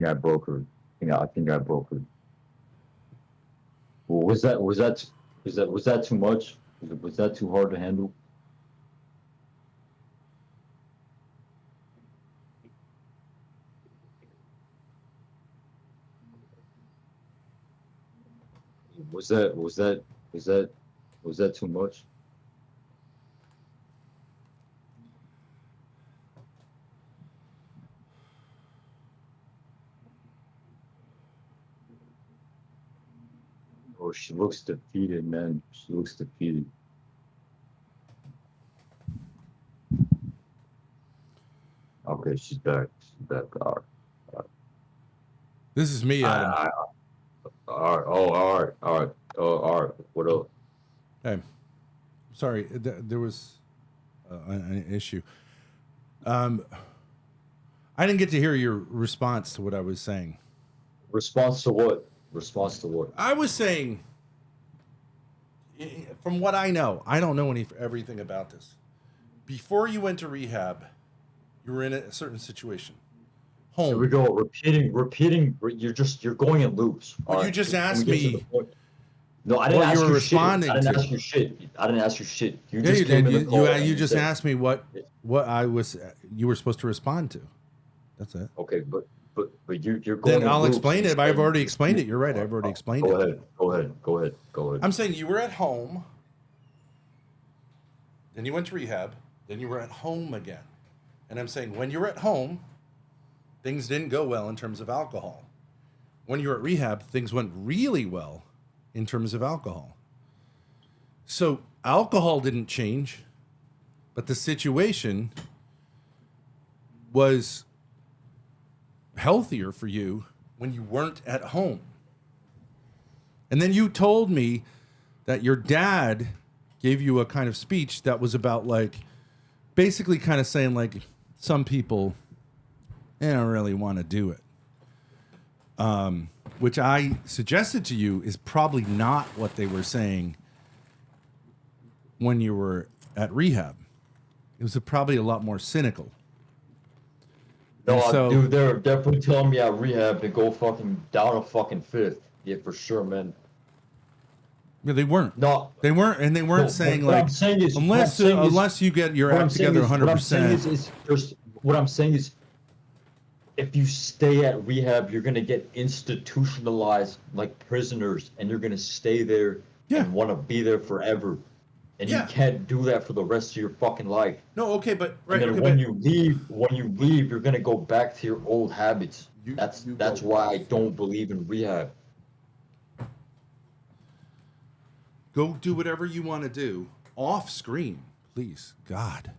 Yeah, I broke her. I think I broke her. Well, was that too much? Was that too hard to handle? Was that was that was that was that too much? Oh, she looks defeated, man. She looks defeated. Okay, she's back. She's back. All This is me, Adam. right. All right. Oh, all right. All right. Oh, all right. What up? Hey, sorry, there was an issue. Um, I didn't get to hear your response to what I was saying. Response to what? Response to what? I was saying, from what I know, I don't know everything about this. Before you went to rehab, you were in a certain situation. Here we Home. go. Repeating. You're going in loops. All Well, you right. just Can we asked get to the me point? No, I didn't what you ask were you shit. I responding didn't to. ask you shit. I didn't ask you shit. You Yeah, you just came did. in the call and You you just said, asked me what I was you were supposed to respond to. That's it. okay, but you're Then going in I'll loops explain and it. I've saying already this. explained it. You're right. I've already explained Go it. ahead. Go ahead. Go ahead. Go ahead. I'm saying you were at home, then you went to rehab, then you were at home again. And I'm saying when you were at home, things didn't go well in terms of alcohol. When you were at rehab, things went really well in terms of alcohol. So alcohol didn't change, but the situation was healthier for you when you weren't at home. And then you told me that your dad gave you a kind of speech that was about like basically kind of saying like some people they don't really want to do it. Which I suggested to you is probably not what they were saying when you were at rehab. It was probably a lot more cynical. And No, so dude, they're definitely telling me at rehab to go fucking down a fucking fifth. Yeah, for sure, man. yeah, they weren't. No, They weren't no. saying What I'm like saying is, what I'm unless saying is, unless you get your what I'm act saying together is, what I'm saying 100%. is there's, what I'm saying is, if you stay at rehab, you're gonna get institutionalized like prisoners, and you're gonna stay there Yeah. and want to be there forever. And you Yeah. can't do that for the rest of your fucking life. No, okay, but And right, then okay, but when you leave, you're gonna go back to your old habits. you go That's why I off. don't believe in rehab. Go do whatever you want to do off screen, please. God,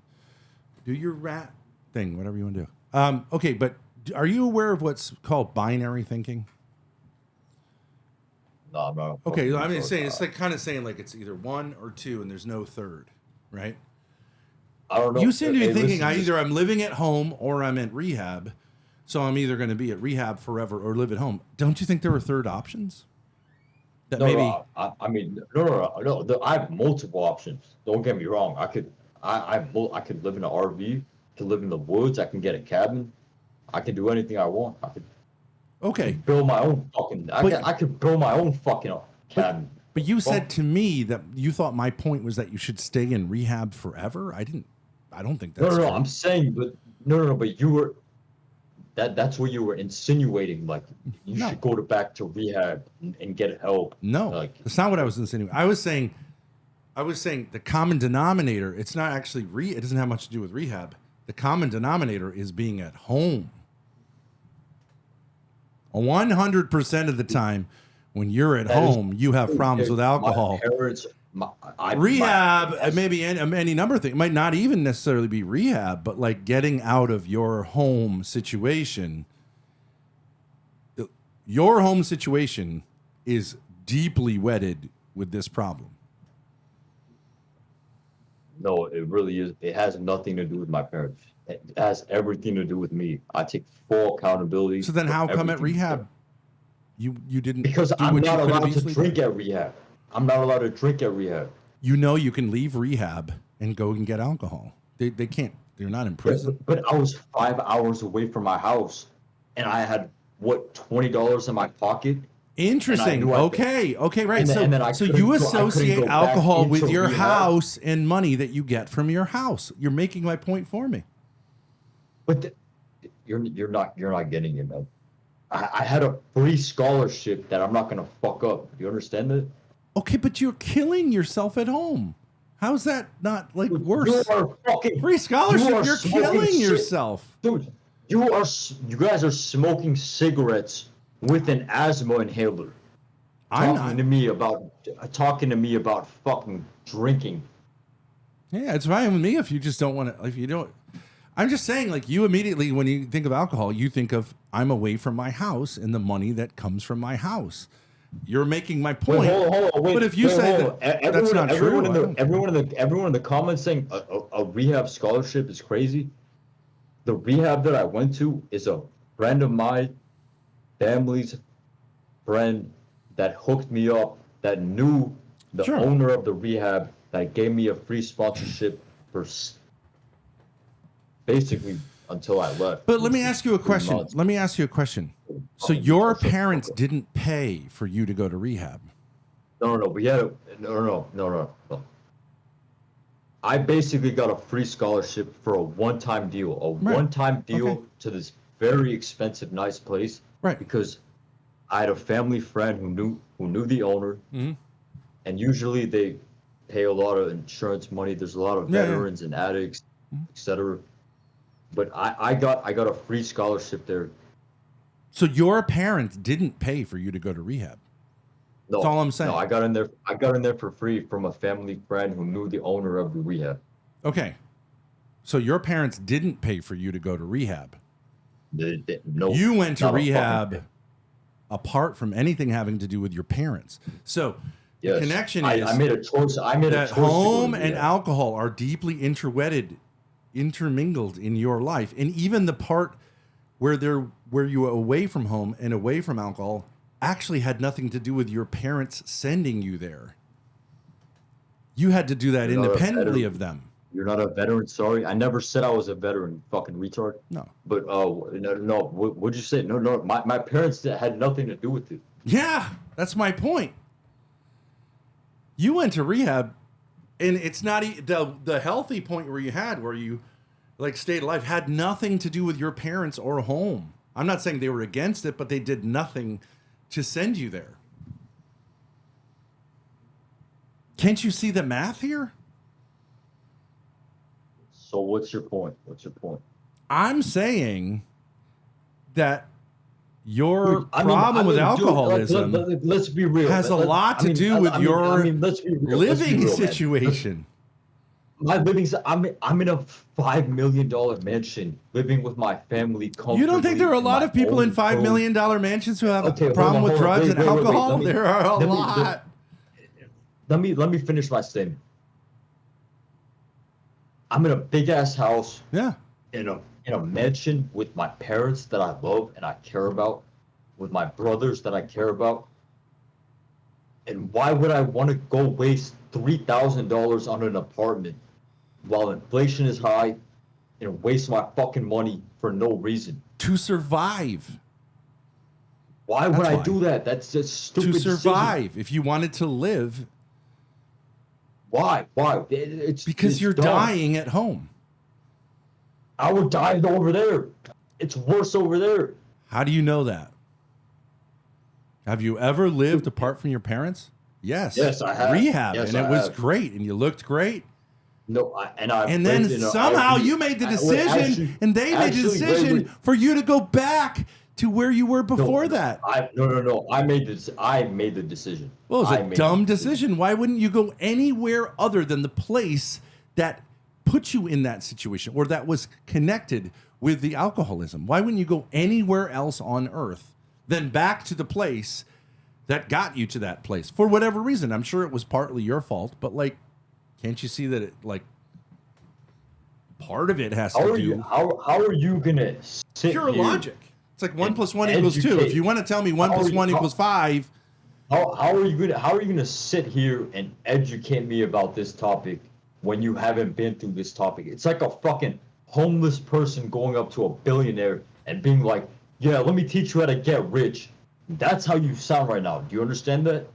do your rat thing, whatever you want to do. Okay, but are you aware of what's called binary thinking? No, I'm not a Okay, fucking I mean, retard. saying it's like kind of saying like it's either one or two, and there's no third, right? I don't You know. seem to be Hey, thinking listen, I just either I'm living at home or I'm at rehab, so I'm either going to be at rehab forever or live at home. Don't you think there are third options? That no, maybe no. I mean, no. I have multiple options. Don't get me wrong. I could live in an RV. Could live in the woods. I can get a cabin. I can do anything I want. I okay, could build my own fucking. but I could build my own fucking but cabin. but you Fuck. said to me that you thought my point was that you should stay in rehab forever. I didn't. I don't think No, that's no, no. true. I'm saying, but no. But you were that's what you were insinuating. Like you No, should go to back to rehab and get help. no, Like that's not what I was insinuating. I was saying the common denominator. It's not actually It doesn't have much to do with rehab. The common denominator is being at home. 100% of the time, when you're at that is home, you have problems with my alcohol. parents. My Rehab, that's maybe any number of things. It might not even necessarily be rehab, but like getting out of your home situation. Your home situation is deeply wedded with this problem. no. It really is. It has nothing to do with my parents. It has everything to do with me. I take full accountability So then, for how come at everything. rehab you didn't Because do I'm what you not could have allowed to easily done? drink at rehab. I'm not allowed to drink at rehab. You know you can leave rehab and go and get alcohol. They can't. They're not in prison. But I was 5 hours away from my house, and I had what, $20 in my pocket. Interesting. Okay, right. And then I So couldn't you I couldn't associate go back alcohol with into your rehab. house and money that you get from your house. You're making my point for me. But you're not getting it, man. I had a free scholarship that I'm not gonna fuck up. You understand that? Okay, but you're killing yourself at home. How's that not like Dude, worse? You are fucking Free scholarship, you're smoking killing yourself. Dude, you guys are smoking cigarettes with an asthma inhaler. Talking to me about fucking drinking. Yeah, it's fine with me if you just don't want to. If you don't, I'm just saying, like, you immediately, when you think of alcohol, you think of I'm away from my house and the money that comes from my house. You're making my point. Wait, but if you say that that's not true, everyone in the comments saying a rehab scholarship is crazy. The rehab that I went to is a friend of mine, family's friend, that hooked me up, that knew the owner of the rehab, that gave me a free sponsorship for basically until I left. But let me ask you a question. So your parents didn't pay for you to go to rehab? No. I basically got a free scholarship for a one-time deal, to this very expensive, nice place. Right. Because I had a family friend who knew the owner, and usually they pay a lot of insurance money. There's a lot of veterans and addicts, etc. But I got a free scholarship there. So your parents didn't pay for you to go to rehab? No, that's all I'm saying. No, I got in there for free from a family friend who knew the owner of the rehab. Okay. So your parents didn't pay for you to go to rehab? No. You went to rehab apart from anything having to do with your parents. So the connection is I made a choice. Home and alcohol are deeply intermingled in your life. And even the part where you were away from home and away from alcohol actually had nothing to do with your parents sending you there. You had to do that independently of them. You're not a veteran. Sorry, I never said I was a veteran. Fucking retard. No. But no. What'd you say? No. My parents had nothing to do with it. Yeah, that's my point. You went to rehab, and it's not the healthy point where you like stayed alive had nothing to do with your parents or home. I'm not saying they were against it, but they did nothing to send you there. Can't you see the math here? So what's your point? I'm saying that your problem with alcoholism, let's be real, has a lot to do with your living situation. My living, I'm in a $5 million mansion, living with my family. You don't think there are a lot of people in $5 million mansions who have a problem with drugs and alcohol? There are a lot. Let me finish my statement. I'm in a big ass house. Yeah. In a mansion with my parents that I love and I care about, with my brothers that I care about. And why would I want to go waste $3,000 on an apartment while inflation is high and waste my fucking money for no reason? To survive. Why would I do that? That's just stupid. To survive. Decision. If you wanted to live. Why? Because you're dying at home. I would die over there. It's worse over there. How do you know that? Have you ever lived apart from your parents? Yes. Yes, I have. Rehab, and it was great, and you looked great. No, and then somehow you made the decision, and they made the decision for you to go back to where you were before that. No. I made the decision. Well, it was a dumb decision. Why wouldn't you go anywhere other than the place that put you in that situation or that was connected with the alcoholism? Why wouldn't you go anywhere else on earth than back to the place that got you to that place for whatever reason? I'm sure it was partly your fault, but like, can't you see that it like part of it has to do? How are you gonna sit pure here logic? It's like 1 + 1 = 2. If you want to tell me 1 + 1 = 5, how are you gonna sit here and educate me about this topic when you haven't been through this topic? It's like a fucking homeless person going up to a billionaire and being like, yeah, let me teach you how to get rich. That's how you sound right now. Do you understand that?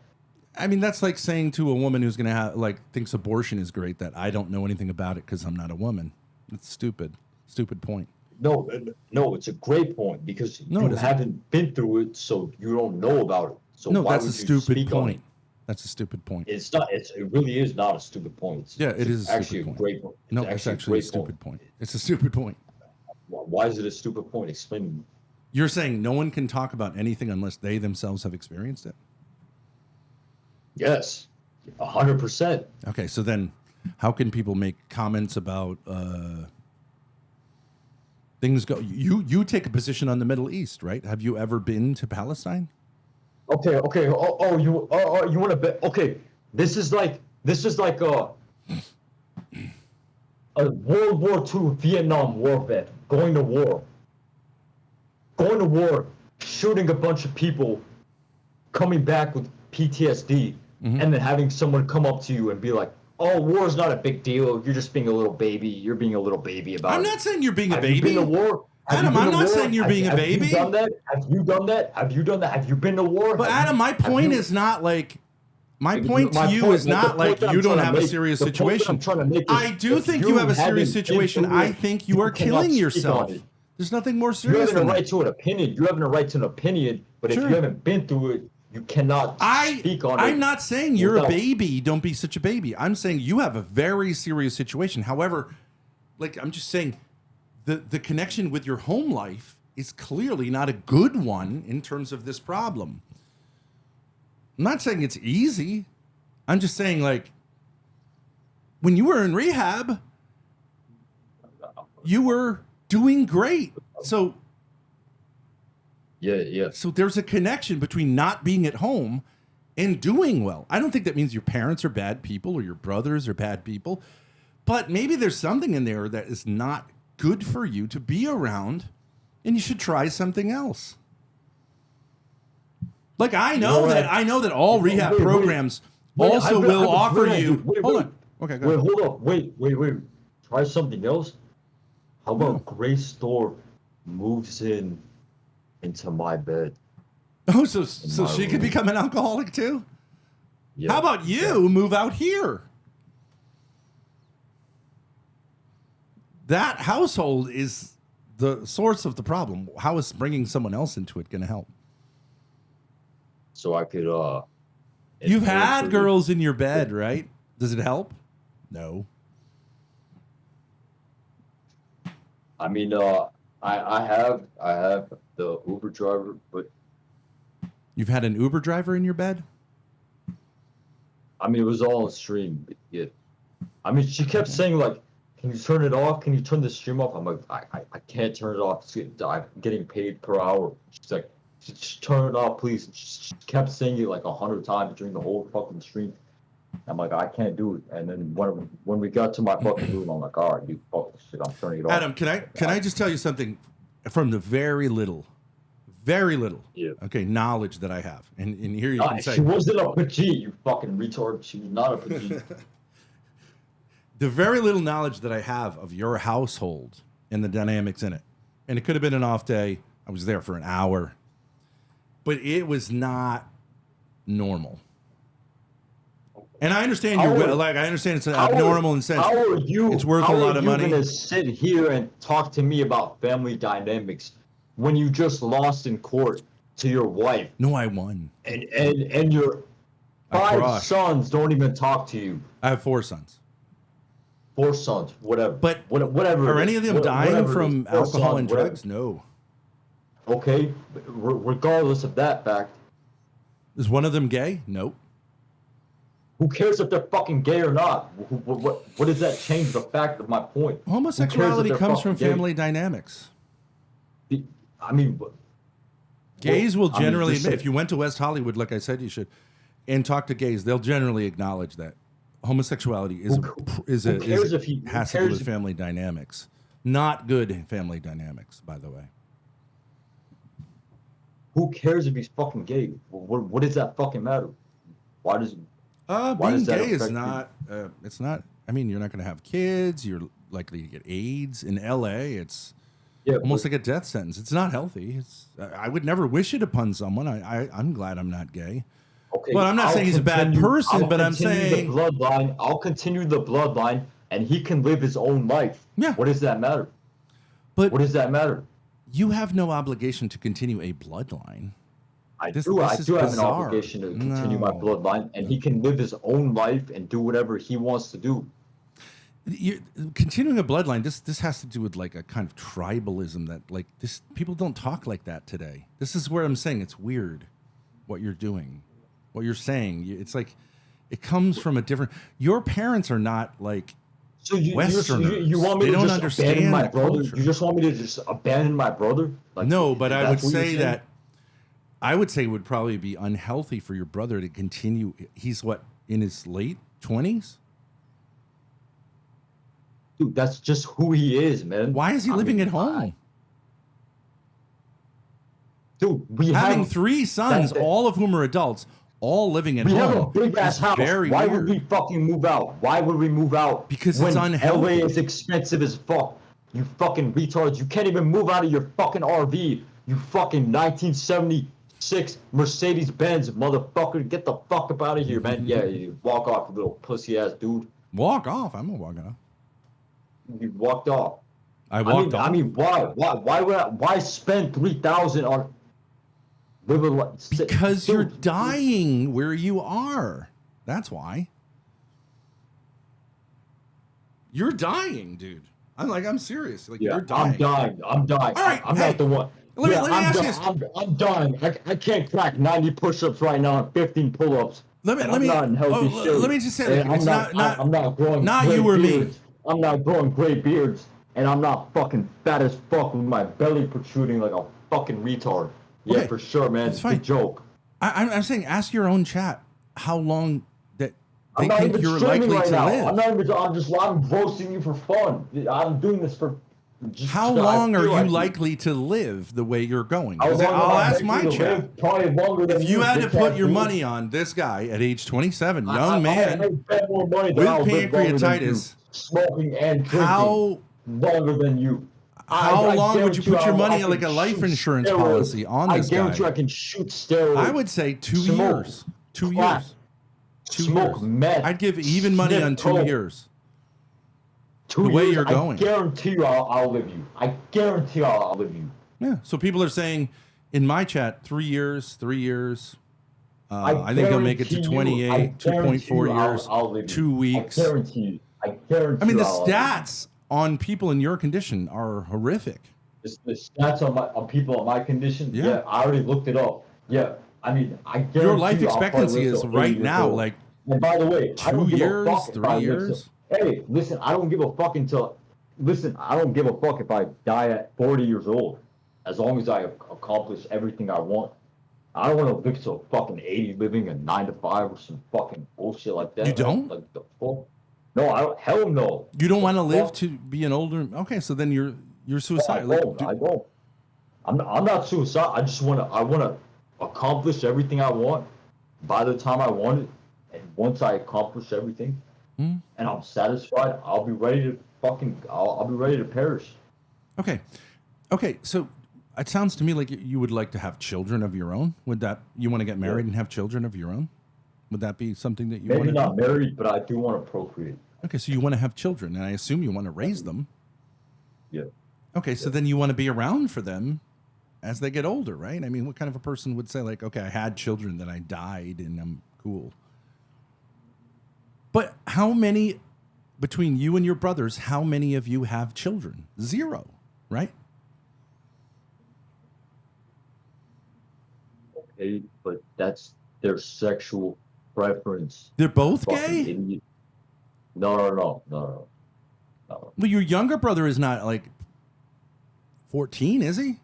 I mean, that's like saying to a woman who's gonna have like thinks abortion is great that I don't know anything about it because I'm not a woman. It's stupid. Stupid point. No, no, it's a great point because No, it you isn't. haven't been through it, so you don't know about it. So No, why that's a would you stupid speak on it? point. That's a stupid point. It's not. It really is not a stupid point. Yeah, it is a Actually stupid a point. great point. It's No, it's actually a actually a great point. stupid point. It's a stupid point. Why is it a stupid point? Explain to me. You're saying no one can talk about anything unless they themselves have experienced it? Yes, 100%. Okay, so then how can people make comments about things go you take a position on the Middle East, right? Have you ever been to Palestine? Okay, okay. You want to bet? Okay, this is like a World War II Vietnam War vet going to war, shooting a bunch of people, coming back with PTSD, and then having someone come up to you and be like, "Oh, war's not a big deal. You're just being a little baby. You're being a little baby about it." I'm not saying you're being a Have you baby. been to war? Have you Adam, been I'm to not war? saying you're being a baby. Have you done that? Have you done that? Have you done that? Have you been to war? But Have Adam, you- my have point you- is not like my point to my you point- is the not point like that I'm you don't trying to have a make- serious the point that I'm situation. trying to make is I do if think you have a serious haven't been situation. through I it, think you are cannot killing speak yourself. on it. There's nothing more You serious have a than right that. to an opinion. You have a right to an opinion, but if Sure. you haven't been through it, you cannot speak on it. I'm not saying you're a without- baby. Don't be such a baby. I'm saying you have a very serious situation. However, like I'm just saying, the connection with your home life is clearly not a good one in terms of this problem. I'm not saying it's easy. I'm just saying, like, when you were in rehab, you were doing great. So Yeah. So there's a connection between not being at home and doing well. I don't think that means your parents are bad people or your brothers are bad people, but maybe there's something in there that is not good for you to be around, and you should try something else. Like I know that all rehab Wait. programs Wait, also I will have a offer great you. idea. Wait, Hold wait. on. Okay, go Wait, ahead. hold up. Wait. Try something else. How about No. Grace Thorp moves into my bed? Oh, so my she could room. become an alcoholic too? Yeah. How about you move out here? That household is the source of the problem. How is bringing someone else into it going to help? So I could You've influence had her- girls in your bed, right? Does it help? No. I mean, I have the Uber driver, but You've had an Uber driver in your bed? I mean, it was all on stream. But yeah, I mean, she kept saying like, "Can you turn it off? Can you turn the stream off?" I'm like, I can't turn it off. I'm getting paid per hour. She's like, "Just turn it off, please." She kept saying it like 100 times during the whole fucking stream. I'm like, I can't do it. And then when we got to my fucking room, I'm like, all right, you fuck this shit. I'm turning it off. Adam, can I just tell you something from the very little, Yeah. okay, knowledge that I have. And here you can say She wasn't a Pajit, you fucking retard. She was not a Pajit. the very little knowledge that I have of your household and the dynamics in it. And it could have been an off day. I was there for an hour. But it was not normal. And I understand I understand it's abnormal in the sense How are you? it's worth a lot of money. How are you gonna sit here and talk to me about family dynamics when you just lost in court to your wife No, I won. and your I 5 crushed. sons don't even talk to you? I have 4 sons. 4 sons, whatever. But whatever. are it any is, of them whatever dying it is, from 4 alcohol sons, and whatever. drugs? No. Okay, regardless of that fact, Is one of them gay? Nope. who cares if they're fucking gay or not? What does that change the fact of my point? Who cares if Homosexuality they're comes from fucking gay? family dynamics. I mean, Gays will I mean, generally just admit, say- if you went to West Hollywood, like I said you should, and talk to gays, they'll generally acknowledge that homosexuality Who cares if he- who has to do cares with if- family dynamics. Not good family dynamics, by the way. who cares if he's fucking gay? What does that fucking matter? Why does Why Being does that gay is affect you? not. It's not. I mean, you're not going to have kids. You're likely to get AIDS in LA. It's Yeah, almost but, like a death sentence. It's not healthy. I would never wish it upon someone. I'm glad I'm not gay. okay, But I'm not saying he's a bad person, I'll but I'm continue the saying, bloodline. I'll continue the bloodline, and he can live his own life. yeah, What does that matter? but What does that matter? you have no obligation to continue a bloodline. I This do. I this is do have an bizarre. obligation to continue my No. bloodline, and he No. can live his own life and do whatever he wants to do. You, continuing a bloodline, this has to do with like a kind of tribalism that like this people don't talk like that today. This is where I'm saying it's weird what you're doing, what you're saying. It's like it comes from a different. Your parents are not like So Westerners. you want me They to don't just abandon understand my the brother? culture. You just want me to just abandon my brother? Like, No, but I would that's what you're say saying? that I would say it would probably be unhealthy for your brother to continue. He's what, in his late 20s? Dude, that's just who he is, man. Why is he living at home? Dude, we Having have 3 sons, that- all of whom are adults, all living at we home. have a big ass is house. Very Why weird. would we fucking move out? Why would we move out? Because when it's unhealthy. LA is expensive as fuck. You fucking retards. You can't even move out of your fucking RV. You fucking 1976 Mercedes Benz motherfucker. Get the fuck up out of here, man. Yeah, you walk off, you little pussy ass dude. Walk off. I'm gonna walk off. You walked off. I walked off. I mean, why spend 3,000 on living like because you're dying where you are. That's why. You're dying, dude. I'm serious. Like, Yeah, you're dying. I'm dying. All right, I'm hey, not the one. let me I'm ask you dying. this. I'm dying. I can't crack 90 push-ups right now and 15 pull-ups. Let me let me just say, like, it's I'm not growing not gray you or me. beards. I'm not growing gray beards, and I'm not fucking fat as fuck with my belly protruding like a fucking retard. Yeah, Okay, for sure, man. that's fine. Good joke. I'm saying, ask your own chat how long that they I'm not think even you're streaming likely right to now. live. I'm roasting you for fun. I'm doing this for. How long are you likely to live the way you're going? How long am I'll I ask likely my to chat. live? Probably longer than If you had to bitch put ass your dude. money on this guy at age 27, I young man bet more money than with I'll live longer than you, pancreatitis, smoking and drinking how longer than you. how long would you guarantee put your I money can like a life shoot insurance steroids. policy on this I guarantee guy? I can shoot steroids. I would say 2 smoke, years. 2 crack, years. 2 smoke years. meth. I'd give even money sniff on 2 coke. years. 2 the way years, you're going. I guarantee you I'll live you. I guarantee I'll live you. Yeah. So people are saying in my chat, 3 years, 3 years. I think he'll make it to guarantee you- 28, 2.4 years, I'll live you. 2 weeks. I guarantee you. I guarantee I mean, the I'll live you. stats on people in your condition are horrific. The stats on people on my condition. Yeah. Yeah, I already looked it up. Yeah, I mean, I guarantee Your life you I'll probably expectancy live is till right 80 years now old. like And by the way, I don't 2 give a years, fuck if 3 I live years. Hey, listen, I don't give a fuck until. Listen, I don't give a fuck if I die at 40 years old, as long as I accomplish everything I want. I don't want to live till fucking 80, living a 9 to 5 or some fucking bullshit like that. You don't? Like the fuck? No, I don't. Hell no. You don't want to live fuck? to be an older. Okay, so then you're I suicidal. don't. I don't. I'm not suicidal. I want to accomplish everything I want by the time I want it, and once I accomplish everything, and I'm satisfied, I'll be ready to I'll be ready to perish. Okay. So it sounds to me like you would like to have children of your own. Would that you want to get married and have children of your own? Would that be something that you want Maybe to not do? married, but I do want to procreate. Okay, so you want to have children, and I assume you want to raise them. Yeah. Okay, so then you want to be around for them as they get older, right? I mean, what kind of a person would say like, okay, I had children, then I died, and I'm cool? But how many, between you and your brothers, how many of you have children? 0, right? Okay, but that's their sexual preference. They're both Fucking gay? idiot. No. Well, your younger brother is not like 14, is he?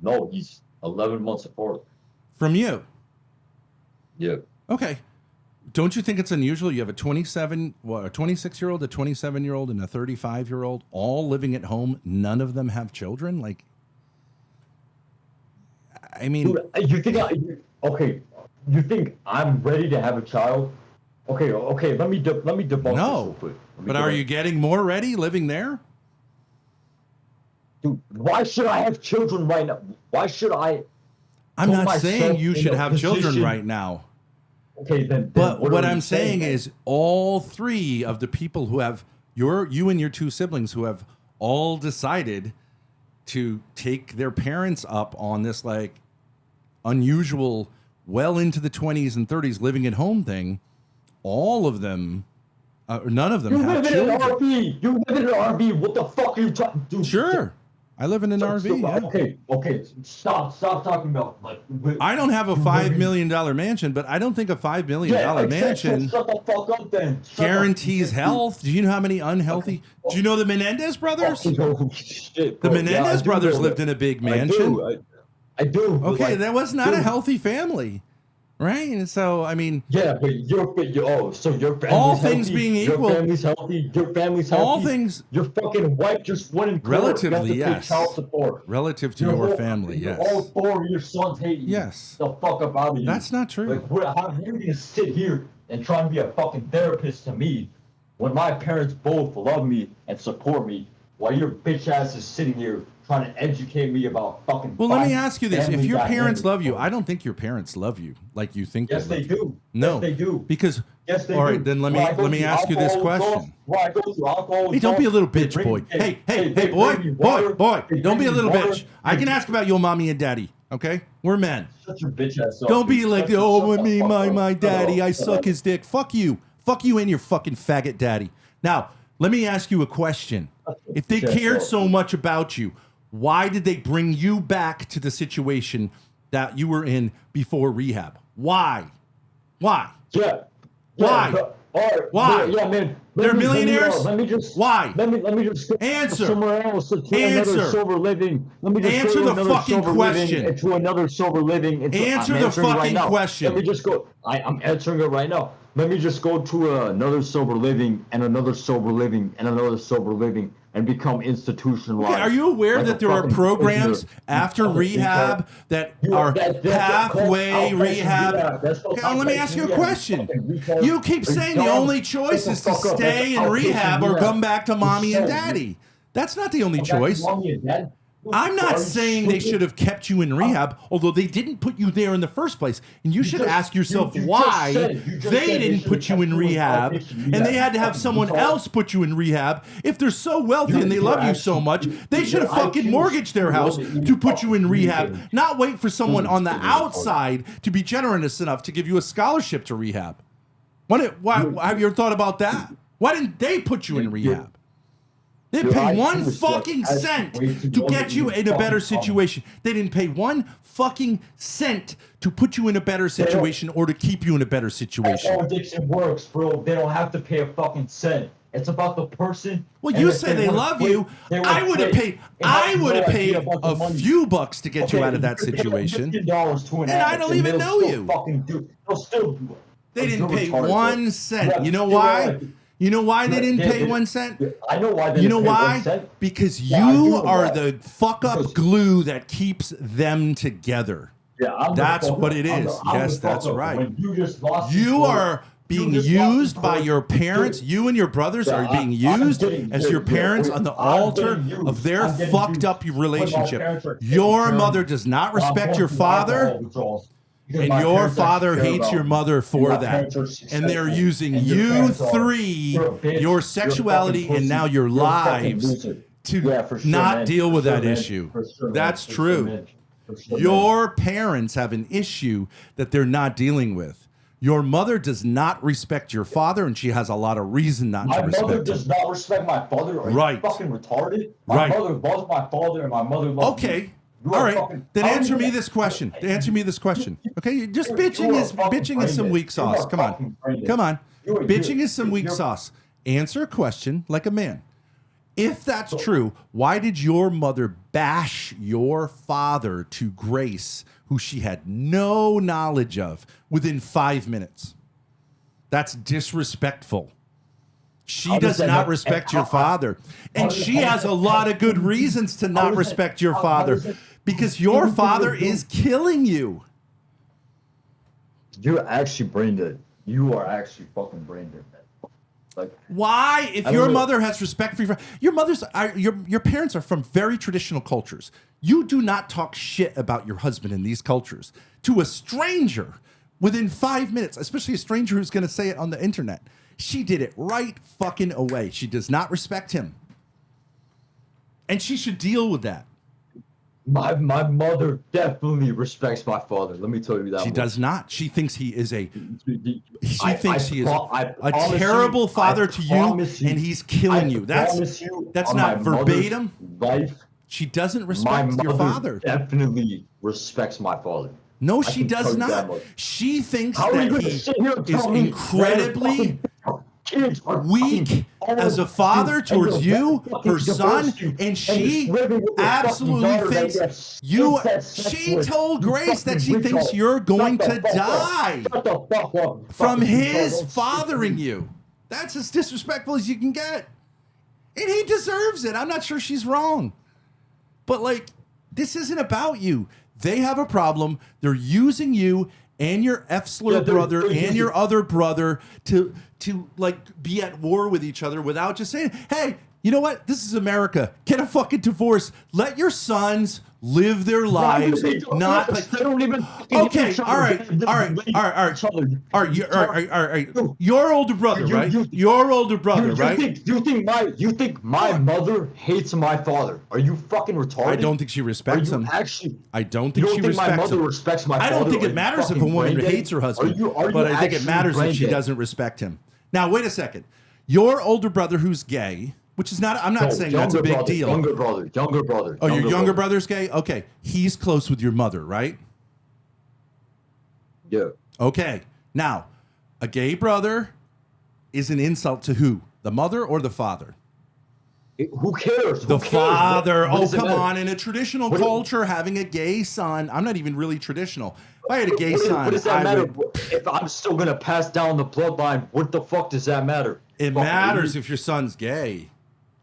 No, he's 11 months apart. From you? Yeah. Okay. Don't you think it's unusual? You have a 26-year-old, a 27-year-old, and a 35-year-old all living at home. None of them have children. Like, I mean, Dude, you think I'm ready to have a child? Okay. Let me debunk this real no. quick. But are you getting more ready living there? Dude, why should I have children right now? Why should I? I'm put not saying myself you in should a have children position- right now. Okay, then But what are you I'm saying then? is all three of the people who have you and your two siblings who have all decided to take their parents up on this like unusual, well into the 20s and 30s living at home thing, all of them, none of them You have live in an children. RV. You live in an RV. What the fuck are you talking? Dude, Sure. I live in an RV. Yeah. Okay. Stop talking about like. I don't have a $5 million mansion, but I don't think a $5 million mansion Shut the fuck up then. guarantees health. Do you know how many unhealthy? Do you know the Menendez brothers? Oh, shit, The bro. Menendez I do brothers know lived that. in a big mansion. I do. but, Okay, like, that was not a dude, healthy family, right? And so, I mean, Yeah, but so your family's All healthy. things being equal- Your family's healthy. Your family's healthy. all things Your fucking wife just went in court. Relatively, You have to pay yes. child support. relative to your family, yes. All four of your sons hate you. Yes. The fuck about you. That's not true. Like, how are you gonna sit here and try and be a fucking therapist to me when my parents both love me and support me, while your bitch ass is sitting here trying to educate me about fucking. Well, let me fine ask you this. If family your parents dynamics. love you, I don't think your parents love you like you think Yes, they they love you. do. No. Yes, they do. Because, Yes, they all do. right, then let When I go me to ask you this alcohol withdrawals, question. when I go to alcohol Hey, don't be a little withdrawals, bitch, they boy. bring- Hey, they boy, bring me water, they don't be bring a me little water, bitch. I can ask about your mommy and daddy, okay? We're men. Shut your bitch ass up. Don't be dude. like, Shut oh, the me, fuck up. my Shut daddy, up. I Shut suck up. his dick. Fuck you and your fucking faggot daddy. Now, let me ask you a question. If they Shut cared up. so much about you, why did they bring you back to the situation that you were in before rehab? Why? Yeah. Why? But, all right. Why? Yeah, man. They're millionaires? Let me just. Why? Let me just go Answer. somewhere else to Answer. another silver living. Let me just Answer go to the another fucking silver question. living into another silver living. Answer I'm the answering right fucking now. question. Let me just go. I'm answering it right now. Let me just go to another silver living and another silver living and another silver living and become institutionalized. Okay, are you aware like that a there are fucking programs prisoner. after You rehab that You are that's halfway called outpatient rehab? That's called Okay, let me outpatient ask you a rehab, question. fucking retard. You keep saying the Retard. only choice Shut is the to fuck up. stay That's in outpatient rehab or rehab. come back to mommy and Shut up. daddy. That's not the only Come back to choice. mommy and dad? I'm Are not you saying they stupid? should have kept you in rehab, although they didn't put you there in the first place. And you should just- ask yourself you just why said it. You just they said they didn't should put have you in kept you in rehab, outpatient and they rehab. had to have Fucking someone retard. else put you in rehab. If they're so wealthy and they Your love you so IQ much, they should have your fucking IQ mortgaged their is house lower than to put you in fucking rehab, retard. not wait for someone on the Retard. outside to be generous enough to give you a scholarship to rehab. Why have you ever thought about that? Why didn't they put you in rehab? They didn't Your pay IQ one is fucking like cent way too to low get to you even in a better fucking come. situation. They didn't pay one fucking cent to put you in a better situation or to keep you in a better That's situation. how addiction works, bro. They don't have to pay a fucking cent. It's about the person. Well, and you if say they wanna love quit, you. they will I would have quit. paid. They have I would have no paid idea about the a money. few bucks to get you Okay, out of that you pay them situation. $50 to an And I addict, don't even they'll know still you. Fucking do. They'll still do it. They didn't You're pay retarded, bro. 1 cent. Yeah, You know you know why? what? You know why they didn't pay They- 1 cent? I know why they You didn't know pay 1 why? cent. Because Yeah, I do you know are why. the fuck up Because- glue that keeps them together. Yeah, I'm the That's fuck what up. it I'm is. I'm Yes, the fuck that's up. right. When you just lost in You court, are being just lost in used by court. your parents. Dude, You and your brothers Yeah, are being I'm used getting as used. your parents Yeah, on the I'm altar getting used. of their I'm getting fucked used. up When my relationship. parents are taking Your care of mother me, does not while I'm respect going your through father, alcohol withdrawals, because and my your parents father actually care hates about your me, mother and for my that. parents are And they're successful, using and your you parents are. three, You're a bitch. your You're a sexuality, fucking and now pussy. your You're a fucking lives loser. to Yeah, for sure, not man. deal For with sure, that man. issue. For sure, man. That's For sure, true. man. For sure, man. Your parents have an issue that they're not dealing with. Your mother does not respect your father, and she has a lot of reason not My to mother respect him. does not respect my father. Are Right. you fucking retarded? My Right. mother loves my father, and my mother loves me. Okay. You All are right. fucking- Then how are answer you me gonna- this question. Answer me this question. Okay. Just You bitching are is fucking bitching is some brain weak dead. sauce. You are Come on. fucking brain dead. Come on. You're- Bitching is some weak you're- sauce. Answer a question like a man. If that's true, why did your mother bash your father to grace, who she had no knowledge of, within 5 minutes? That's disrespectful. She How does does that not not- respect how- your father. And does- she how has does a that- lot of good reasons to not does that- respect your how father does that- because your everything father you do- is killing you. You're actually brain dead. You are actually fucking brain dead, man. Like, Why, if I your don't know. mother has respect for your parents are from very traditional cultures. You do not talk shit about your husband in these cultures to a stranger within 5 minutes, especially a stranger who's going to say it on the internet. She did it right fucking away. She does not respect him. And she should deal with that. My mother definitely respects my father. Let me tell you that. She much. does not. She thinks he is a. She I thinks he is a promise terrible you, father to you, promise and he's killing you. That's on not my mother's verbatim. Life, She doesn't my respect your mother father. definitely respects my father. No, I she can tell does you that not. much. She thinks How are that you gonna he sit here and is tell me incredibly kids are weak fucking as a father towards you, her son, and she absolutely thinks you. She told Grace that she thinks you're going to die Shut the fuck up. from Fucking his retard. fathering you. That's as disrespectful as you can get. And he deserves it. I'm not sure she's wrong. But, like, this isn't about you. They have a problem. They're using you and your F-slur brother and your other brother to like be at war with each other without just saying, hey, you know what? This is America. Get a fucking divorce. Let your sons live their lives. Not like they don't even. okay. All right. Your older brother, right? Your older brother, right? You think my mother hates my father? Are you fucking retarded? I don't think she respects him. Actually, I don't you think don't she think my respects mother him. respects my I father? don't think Are it you matters if a fucking woman brain dead? hates her husband. Are you but I think it actually matters if brain she dead? doesn't respect him. Now, wait a second. Your older brother who's gay, which is not, I'm not No, saying that's a big brother, deal. Younger brother. Oh, your younger brother's gay? Okay. He's close with your mother, right? Yeah. Okay. Now, a gay brother is an insult to who? The mother or the father? Who cares? The father. What Oh, does it come matter? on. In a traditional culture, having a gay son, I'm not even really traditional. If I had a gay son, what does that I matter? would. If I'm still gonna pass down the bloodline, what the fuck does that matter? It Fuck matters me. if your son's gay.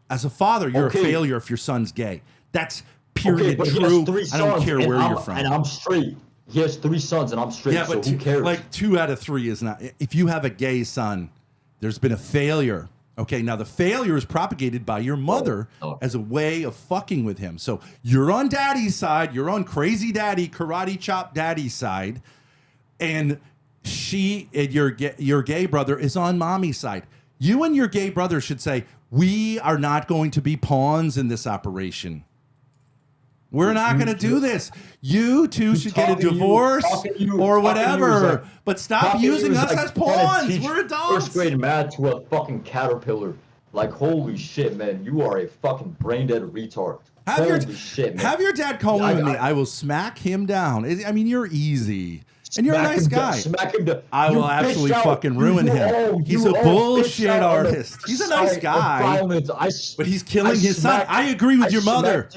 As a father, you're Okay. a failure if your son's gay. That's Okay, period but he true. has 3 I don't sons, care and where I'm, you're from. and I'm straight. He has 3 sons, and I'm straight. Yeah, but so who cares? like 2 out of 3 is not. If you have a gay son, there's been a failure. Okay, now the failure is propagated by your mother as a way of fucking with him. So you're on daddy's side, you're on crazy daddy, karate chop daddy's side, and your gay brother is on mommy's side. You and your gay brother should say, we are not going to be pawns in this operation. We're not going to do this. You two should get a divorce or whatever. But stop using us as pawns. We're adults. First grade math to a fucking caterpillar. Like, holy shit, man. You are a fucking brain dead retard. Holy shit, man. Have your dad call in with me. I will smack him down. I mean, you're easy. And you're a nice guy. Smack him down. I will absolutely fucking ruin him. He's a bullshit artist. He's a nice guy. But he's killing his son. I agree with your mother.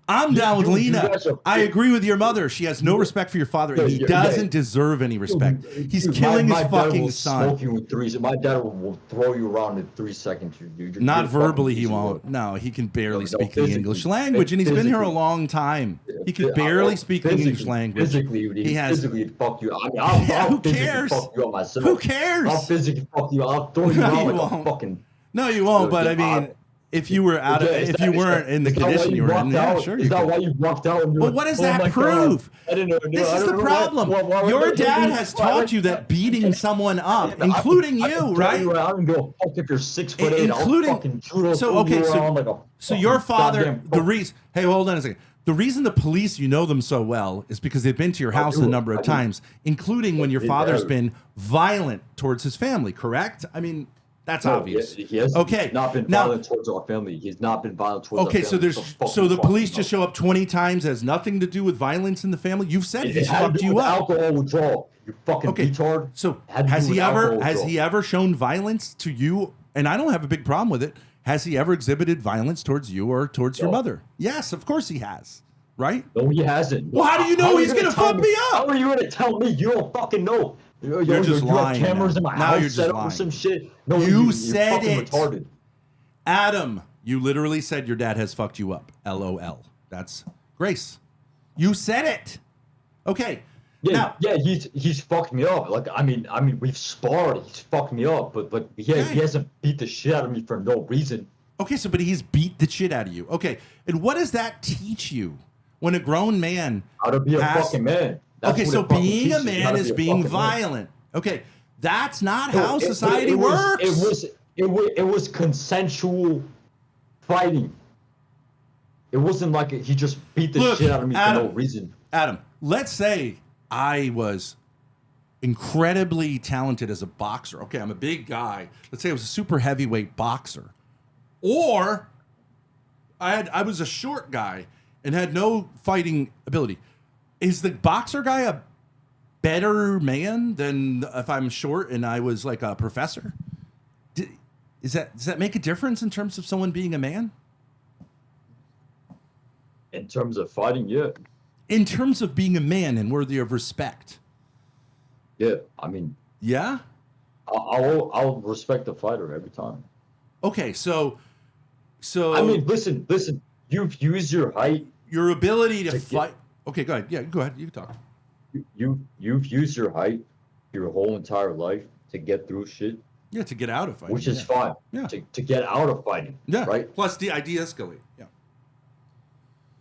I'm down with Lena. I agree with your mother. She has no respect for your father, and he doesn't deserve any respect. He's killing his fucking son. My dad will throw you around in 3 seconds. Not verbally, he won't. No, he can barely speak the English language, and he's been here a long time. He can barely speak the English language. Physically, he'd fuck you. Who cares? Fuck you up myself. Who cares? I'll physically fuck you. I'll throw you around like a fucking. No, you won't. But I mean. If you were if you weren't in the condition you were in, yeah, sure you could. Is that why you walked out? But what does that prove? I didn't know. This is the problem. Your dad has taught you that beating someone up, including you, right? I don't go fuck if you're 6'8". Including so your father. The reason. Hey, hold on a second. The reason the police, you know them so well, is because they've been to your house a number of times, including when your father's been violent towards his family. Correct? I mean. That's obvious. He has not been violent towards our family. He's not been violent towards our family. So the police just show up 20 times has nothing to do with violence in the family. You've said he's fucked you up. Alcohol withdrawal. You fucking retard. So has he ever shown violence to you? And I don't have a big problem with it. Has he ever exhibited violence towards you or towards your mother? Yes, of course he has. Right? No, he hasn't. Well, how do you know he's gonna fuck me up? How are you gonna tell me? You don't fucking know. You're just lying. You have cameras in my now house you're just set up lying. or some shit. No, you said it. Retarded. Adam, you literally said your dad has fucked you up. LOL. That's Grace. You said it. Okay. Yeah, Now, yeah, he's fucked me up. Like, I mean, we've sparred. He's fucked me up, but he okay. hasn't beat the shit out of me for no reason. Okay, so but he's beat the shit out of you. Okay, and what does that teach you when a grown man How to be a has? fucking man. That's Okay, what so it fucking being a teaches you, how man to is be a being fucking man. violent. Okay, that's not No, how it- society it was- works. It was consensual fighting. It wasn't like he just beat the Look, shit out of me for no Adam, reason. Adam, let's say I was incredibly talented as a boxer. Okay, I'm a big guy. Let's say I was a super heavyweight boxer. Or I was a short guy and had no fighting ability. Is the boxer guy a better man than if I'm short and I was like a professor? Does that make a difference in terms of someone being a man? In terms of fighting, yeah. In terms of being a man and worthy of respect. Yeah, I mean, Yeah? I'll respect the fighter every time. Okay, so I mean, listen. You've used your height. your ability to to fight. Okay, go ahead. Yeah, go ahead. You can talk. You've used your height your whole entire life to get through shit, Yeah, to get out of fighting. which is yeah. fine. Yeah. To get out of fighting. Yeah. Right. Plus de-escalate. Yeah.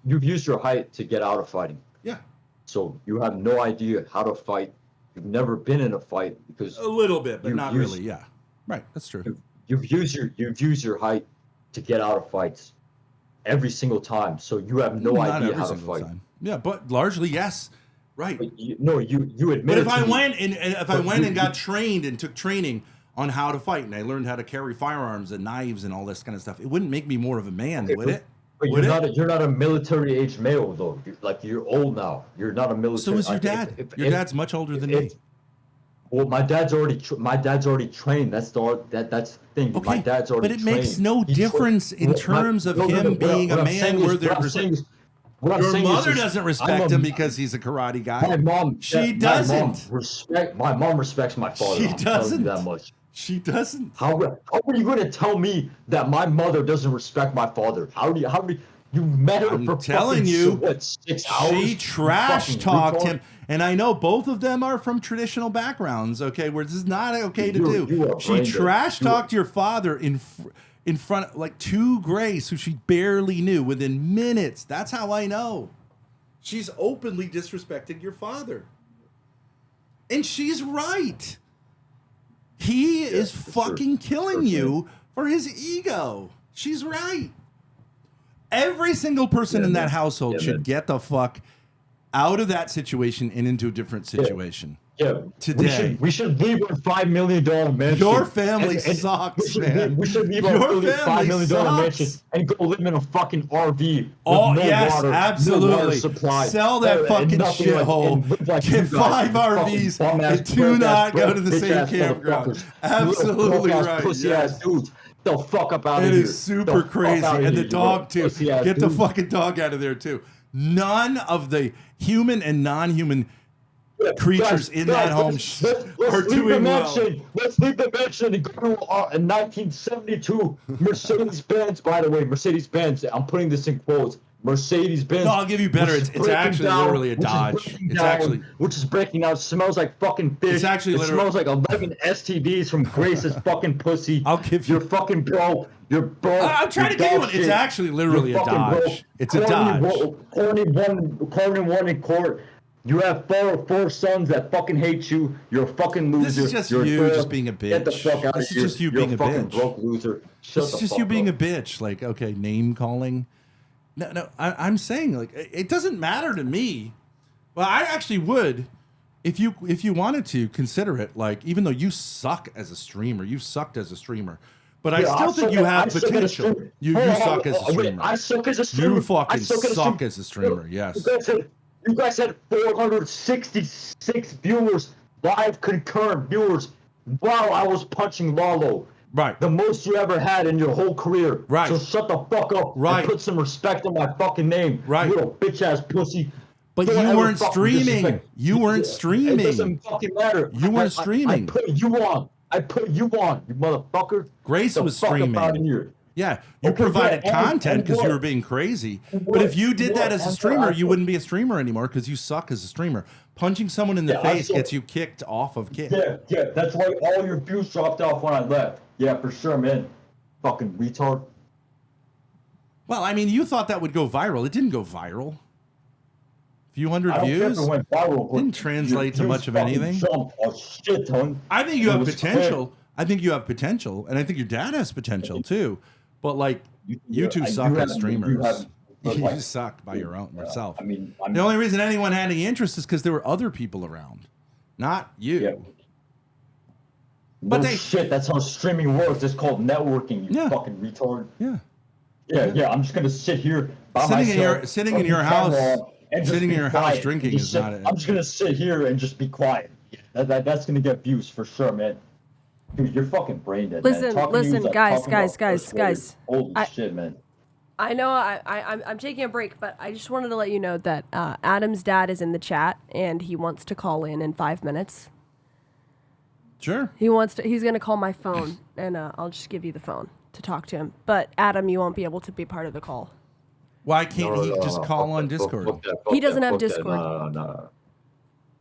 You've used your height to get out of fighting. Yeah. So you have no idea how to fight. You've never been in a fight because A little bit, but You've not used- really. Yeah. Right. That's true. you've used your height to get out of fights every single time. So you have no Not idea every how to single fight. time. Yeah, but largely yes. Right. But you admit But it if to I me. went and if I But went you- and got trained and took training on how to fight and I learned how to carry firearms and knives and all this kind of stuff, it wouldn't make me more of a man, Okay, would it? But Would you're not a military age male though. You're old now. You're not a military. So is your if- dad. if- Your if- dad's much older than if- me. Well, my dad's already trained. That's the thing. Okay, My dad's already but it trained. makes no He tra- difference in Well, terms of him what being what a I'm man saying is- worthy what of I'm saying respect. is- what I'm Your saying is mother this, doesn't I'm respect a- him because he's a karate guy. My mom. She My doesn't. mom respects my father. She I'll tell you doesn't. that much. She doesn't. How are you going to tell me that my mother doesn't respect my father? How do you met her I'm for telling fucking, you, what, 6 hours? She You trash fucking talked retard? him. And I know both of them are from traditional backgrounds, okay, where this is not okay to You do. are She brain dead. trash You are- talked your father in front, like to Grace, who she barely knew, within minutes. That's how I know. She's openly disrespecting your father. And she's right. He is for sure. fucking killing For sure. you for his ego. She's right. Every single person Yeah, in man. that household Yeah, should man. get the fuck out of that situation and into a different situation. Yeah, Today. we should leave a $5 million mansion. Your family and sucks, we should man. Leave, we should leave Your our $5 family million sucks. mansion and go live in a fucking RV. With Oh, no yes, water, absolutely. No water supply. Sell that and fucking nothing shithole. and live like Get you guys, 5 you fucking RVs bum-ass, and do broke-ass, not go broke, to the same bitch-ass campground. motherfuckers. You Absolutely little broke-ass, right, pussy-ass yes. dudes. The fuck up out It of here. is super The fuck crazy. outta And here, the you dog, little too. pussy-ass Get the dude. fucking dog out of there, too. None of the human and non-human creatures in that home are doing well. Let's leave the mansion and go to a 1972 Mercedes-Benz, by the way, Mercedes-Benz. I'm putting this in quotes. Mercedes-Benz. No, I'll give you better. which is It's breaking actually down, literally a which is Dodge. breaking It's down, actually- which is breaking out. Smells like fucking fish. It's actually it literally- smells like 11 STDs from Grace's fucking pussy. I'll give you- You're fucking broke. You're broke. I'm trying to give you one. It's actually literally a Dodge. It's a Dodge. Corny one in court. You have four sons that fucking hate you. You're a fucking loser. This is just You're you broke. just being a Get the bitch. fuck out This of is here. just you You're being a fucking bitch. broke loser. Shut It's the just fuck you being a up. bitch. Like, okay, name calling. No, I'm saying like it doesn't matter to me. Well, I actually would, if you wanted to consider it. Like, even though you suck as a streamer, you sucked as a streamer, but I Yeah, still think you have I suck at a potential. streamer. You Hold on, suck as a wait, streamer. I suck as a streamer. You fucking I suck suck as a streamer. Yes. You guys had 466 viewers, live concurrent viewers, while I was punching Lalo. Right. The most you ever had in your whole career. Right. So shut the fuck up. Right. And put some respect on my fucking name. Right. You little bitch ass pussy. But Don't you ever weren't fucking streaming. disrespect- You weren't streaming. It doesn't fucking matter. You weren't I streaming. put you on. I put you on, you motherfucker. Grace The was fuck up streaming. out of here. Yeah, you Okay, provided yeah, and- content and because you what? were being crazy. But What? if you did that as a And streamer, what? you wouldn't be a streamer anymore because you suck as a streamer. Punching someone in the Yeah, I face saw- gets you kicked off of Kick. Yeah, that's why all your views dropped off when I left. Yeah, for sure, man. Fucking retard. Well, I mean, you thought that would go viral. It didn't go viral. Few hundred I don't care if views. it went viral. but Didn't translate to your much of views fucking anything. Jumped a shit ton. I think you It have was potential. I think you have potential, and I think your dad has potential too. But like, you two suck as streamers. You suck by your own yourself. I mean, The only reason anyone had any interest is because there were other people around, not you. Yeah. But no they- shit. That's how streaming works. It's called networking. You Yeah. fucking retard. Yeah. Yeah. I'm just gonna sit here by Sitting in myself. your- sitting in turn your the house- camera on, and just sitting in be your house quiet and drinking just is sit- not a- I'm just gonna sit here and just be quiet. That's gonna get views for sure, man. Dude, you're fucking brain dead. Listen, man. Talking to you is listen, like guys, talking guys, about guys, first graders. guys. Holy shit, man. I know I'm taking a break, but I just wanted to let you know that Adam's dad is in the chat and he wants to call in 5 minutes. Sure. He's going to call my phone and I'll just give you the phone to talk to him. But Adam, you won't be able to be part of the call. Why can't he just No, call fuck on that, Discord? fuck that, He fuck doesn't that, have fuck that. Discord. No.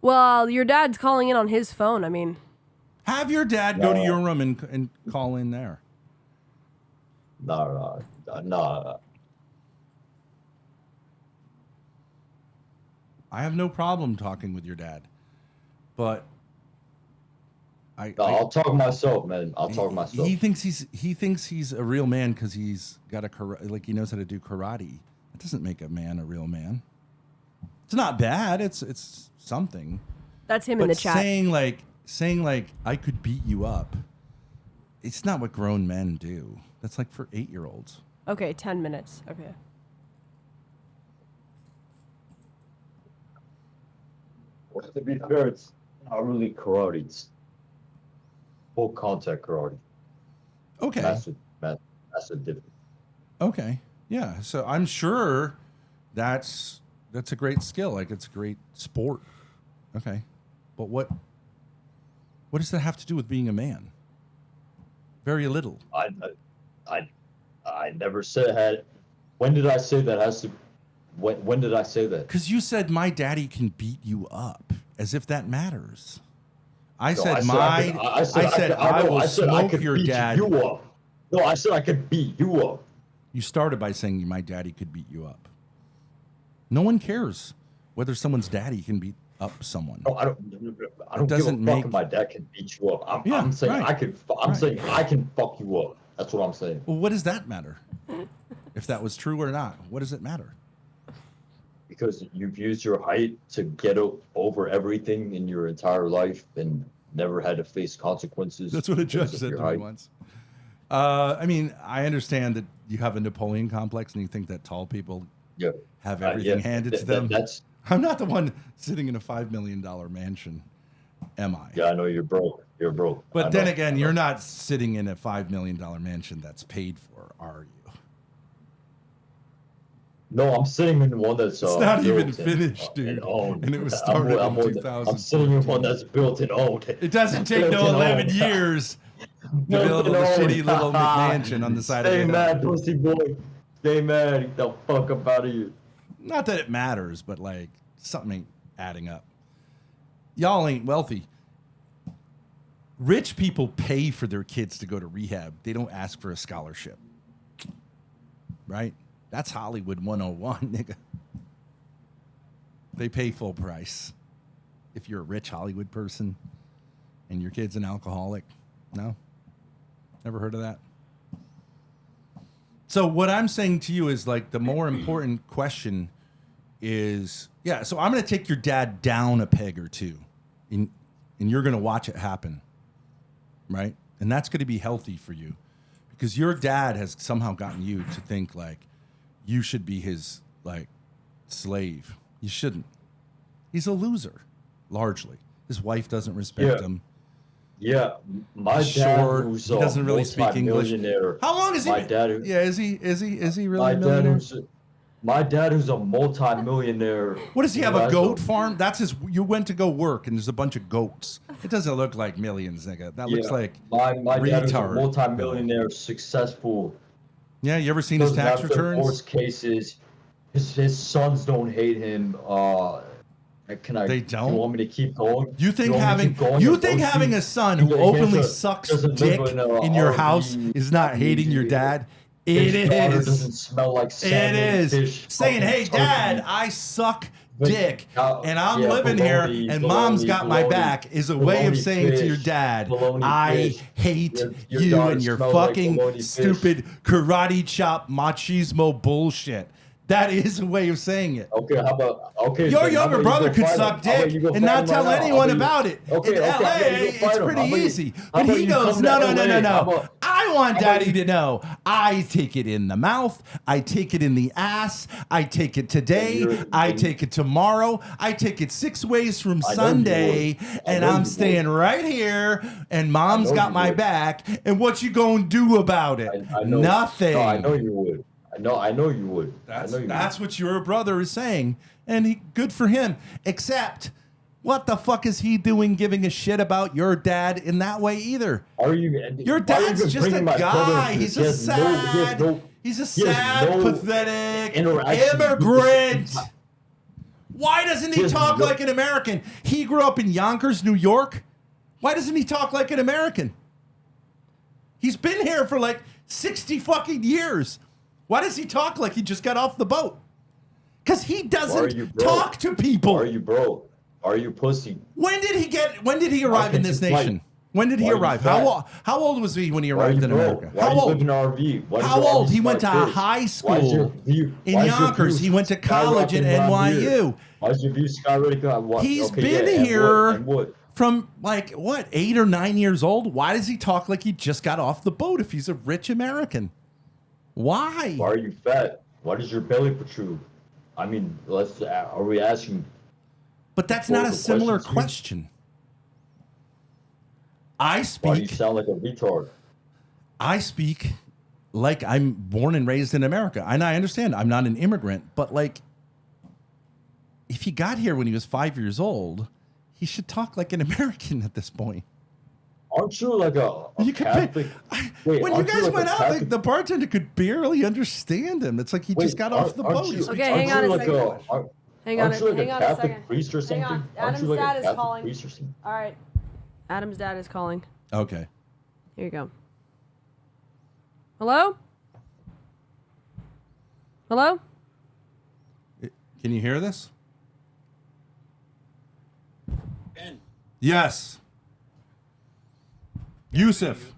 Well, your dad's calling in on his phone. I mean, Have your dad go to No. your room and call in there. No. I have no problem talking with your dad, but I'll talk myself, man. I'll talk myself. He thinks he's a real man because he's got like he knows how to do karate. That doesn't make a man a real man. It's not bad. It's something. that's him But in the chat. saying like I could beat you up, it's not what grown men do. That's like for 8-year-olds. Okay, 10 minutes. Okay. Well, to be fair, it's not really karate. It's full contact karate. Okay. That's a difference. Okay. Yeah. So I'm sure that's a great skill. Like it's a great sport. Okay. But what does that have to do with being a man? Very little. I never said it had. When did I say that has to? When did I say that? Because you said my daddy can beat you up, as if that matters. I No, said I said I will smoke your beat dad. You up. No, I said I could beat you up. You started by saying my daddy could beat you up. No one cares whether someone's daddy can beat up someone. No, I don't doesn't give a fuck make- if my dad can beat you up. I'm Yeah, saying right. I could. I'm Right. saying I can fuck you up. That's what I'm saying. Well, what does that matter? If that was true or not, what does it matter? Because you've used your height to get over everything in your entire life and never had to face consequences. That's what a judge because of said your to me height. once. I mean, I understand that you have a Napoleon complex and you think that tall people Yeah. have everything Yeah, handed to them. That's I'm not the one sitting in a $5 million mansion, am I? yeah. I know you're broke. You're broke. I But then know, again, I know. you're not sitting in a $5 million mansion that's paid for, are you? No, I'm sitting in one that's. It's not even built finished, dude. owned. And it was I'm- started I'm in on- 2000. I'm sitting in one that's built and owned. It doesn't take Built no and 11 owned. years to Built build a and owned. shitty little mansion on the side of Stay the hill. mad, pussy boy. Stay mad. Get the fuck up out of here. Not that it matters, but like something ain't adding up. Y'all ain't wealthy. Rich people pay for their kids to go to rehab. They don't ask for a scholarship. Right? That's Hollywood 101, nigga. They pay full price. If you're a rich Hollywood person and your kid's an alcoholic. No? Never heard of that? So what I'm saying to you is like the more important question is, yeah, so I'm going to take your dad down a peg or two and you're going to watch it happen, right? And that's going to be healthy for you because your dad has somehow gotten you to think like you should be his like slave. You shouldn't. He's a loser, largely. His wife doesn't respect Yeah. him. Yeah, my He's dad short. who's He doesn't really speak English. multi-millionaire. How long is he? My dad who- Yeah, is he really My a dad millionaire? my dad who's a multi-millionaire. What does he have, who a has goat farm? That's his. You went to go work, and there's a bunch of goats. It doesn't look like millions, nigga. That looks Yeah. like my dad is a retard. multi-millionaire, successful Yeah, you ever seen his doesn't tax have to returns? enforce cases. His sons don't hate him. Can I? They You don't? want me to keep going? You think want me to having keep going? you And think those having two- a son he- who he has openly a- sucks doesn't dick live in, in your RV, house is not hating your dad? It His daughter is. doesn't smell like It salmon, is. fish, Saying, fucking hey, Dad, turkey. I suck But, dick, and I'm yeah, living here, baloney, and Mom's baloney, got my baloney, back, is a way of baloney saying to your fish, dad, baloney I fish. hate Your you daughter and your smells like fucking baloney fish. stupid karate chop machismo bullshit. That is a way of saying it. Okay, how about Your then how younger about you brother go could fight suck him? How about dick you go and fight not him tell right now? anyone How about it. Okay, In okay, how LA, about you go it's fight him? pretty How about you- easy. how But about he you goes, come to no. LA? How I want about Daddy you- to know. I take it in the mouth. I take it in the ass. I take it today. I take it tomorrow. I take it 6 ways from I know you Sunday. would. I And know I'm you staying right here. And Mom's know got you my would. back. And what you gonna do about it? I know. Nothing. No, I know you would. I know you would. That's what your brother is saying, and good for him. Except, what the fuck is he doing giving a shit about your dad in that way either? Are you? Your why are you dad's even just a bringing my brother guy. into He's this? a He has sad, no- he's a he has sad, no pathetic interaction with immigrant. the- Why doesn't he He has talk no- like an American? He grew up in Yonkers, New York. Why doesn't he talk like an American? He's been here for like 60 fucking years. Why does he talk like he just got off the boat? Because he you doesn't broke? talk to people. Are you broke? Are you pussy? When did he arrive in can't this you fight? nation? When did he Why are you arrive? fat? How old was he when he Why are arrived you in broke? America? Why How do you old? live in an RV? Why does How your old? RV He went to smell like high fish? Why is your school view- in why is your Yonkers. view He went to college at skyrocketing around NYU. here? Why is your view skyrocketing? What? He's Okay, been yeah, and here what? And what? from like what, 8 or 9 years old. Why does he talk like he just got off the boat if he's a rich American? Why? Why are you fat? Why does your belly protrude? I mean, are we asking? But that's not a Rhetorical similar questions. question. I Why do you speak sound like a retard? like I'm born and raised in America. And I understand I'm not an immigrant, but like if he got here when he was 5 years old, he should talk like an American at this point. Aren't you like a You could Catholic? when you aren't guys like a went out, Catholic- the bartender could barely understand him. It's like he just got off the aren't boat. you- He's like, Okay, aren't hang you on a like second. Hang on, Aren't you like hang a on a Catholic second. priest or something? Hang on. Aren't Adam's you like dad a is Catholic calling. priest or something? All right. Adam's dad is calling. okay. Here you go. Hello? Hello? Can you hear this? Ben, Yes. Yusuf.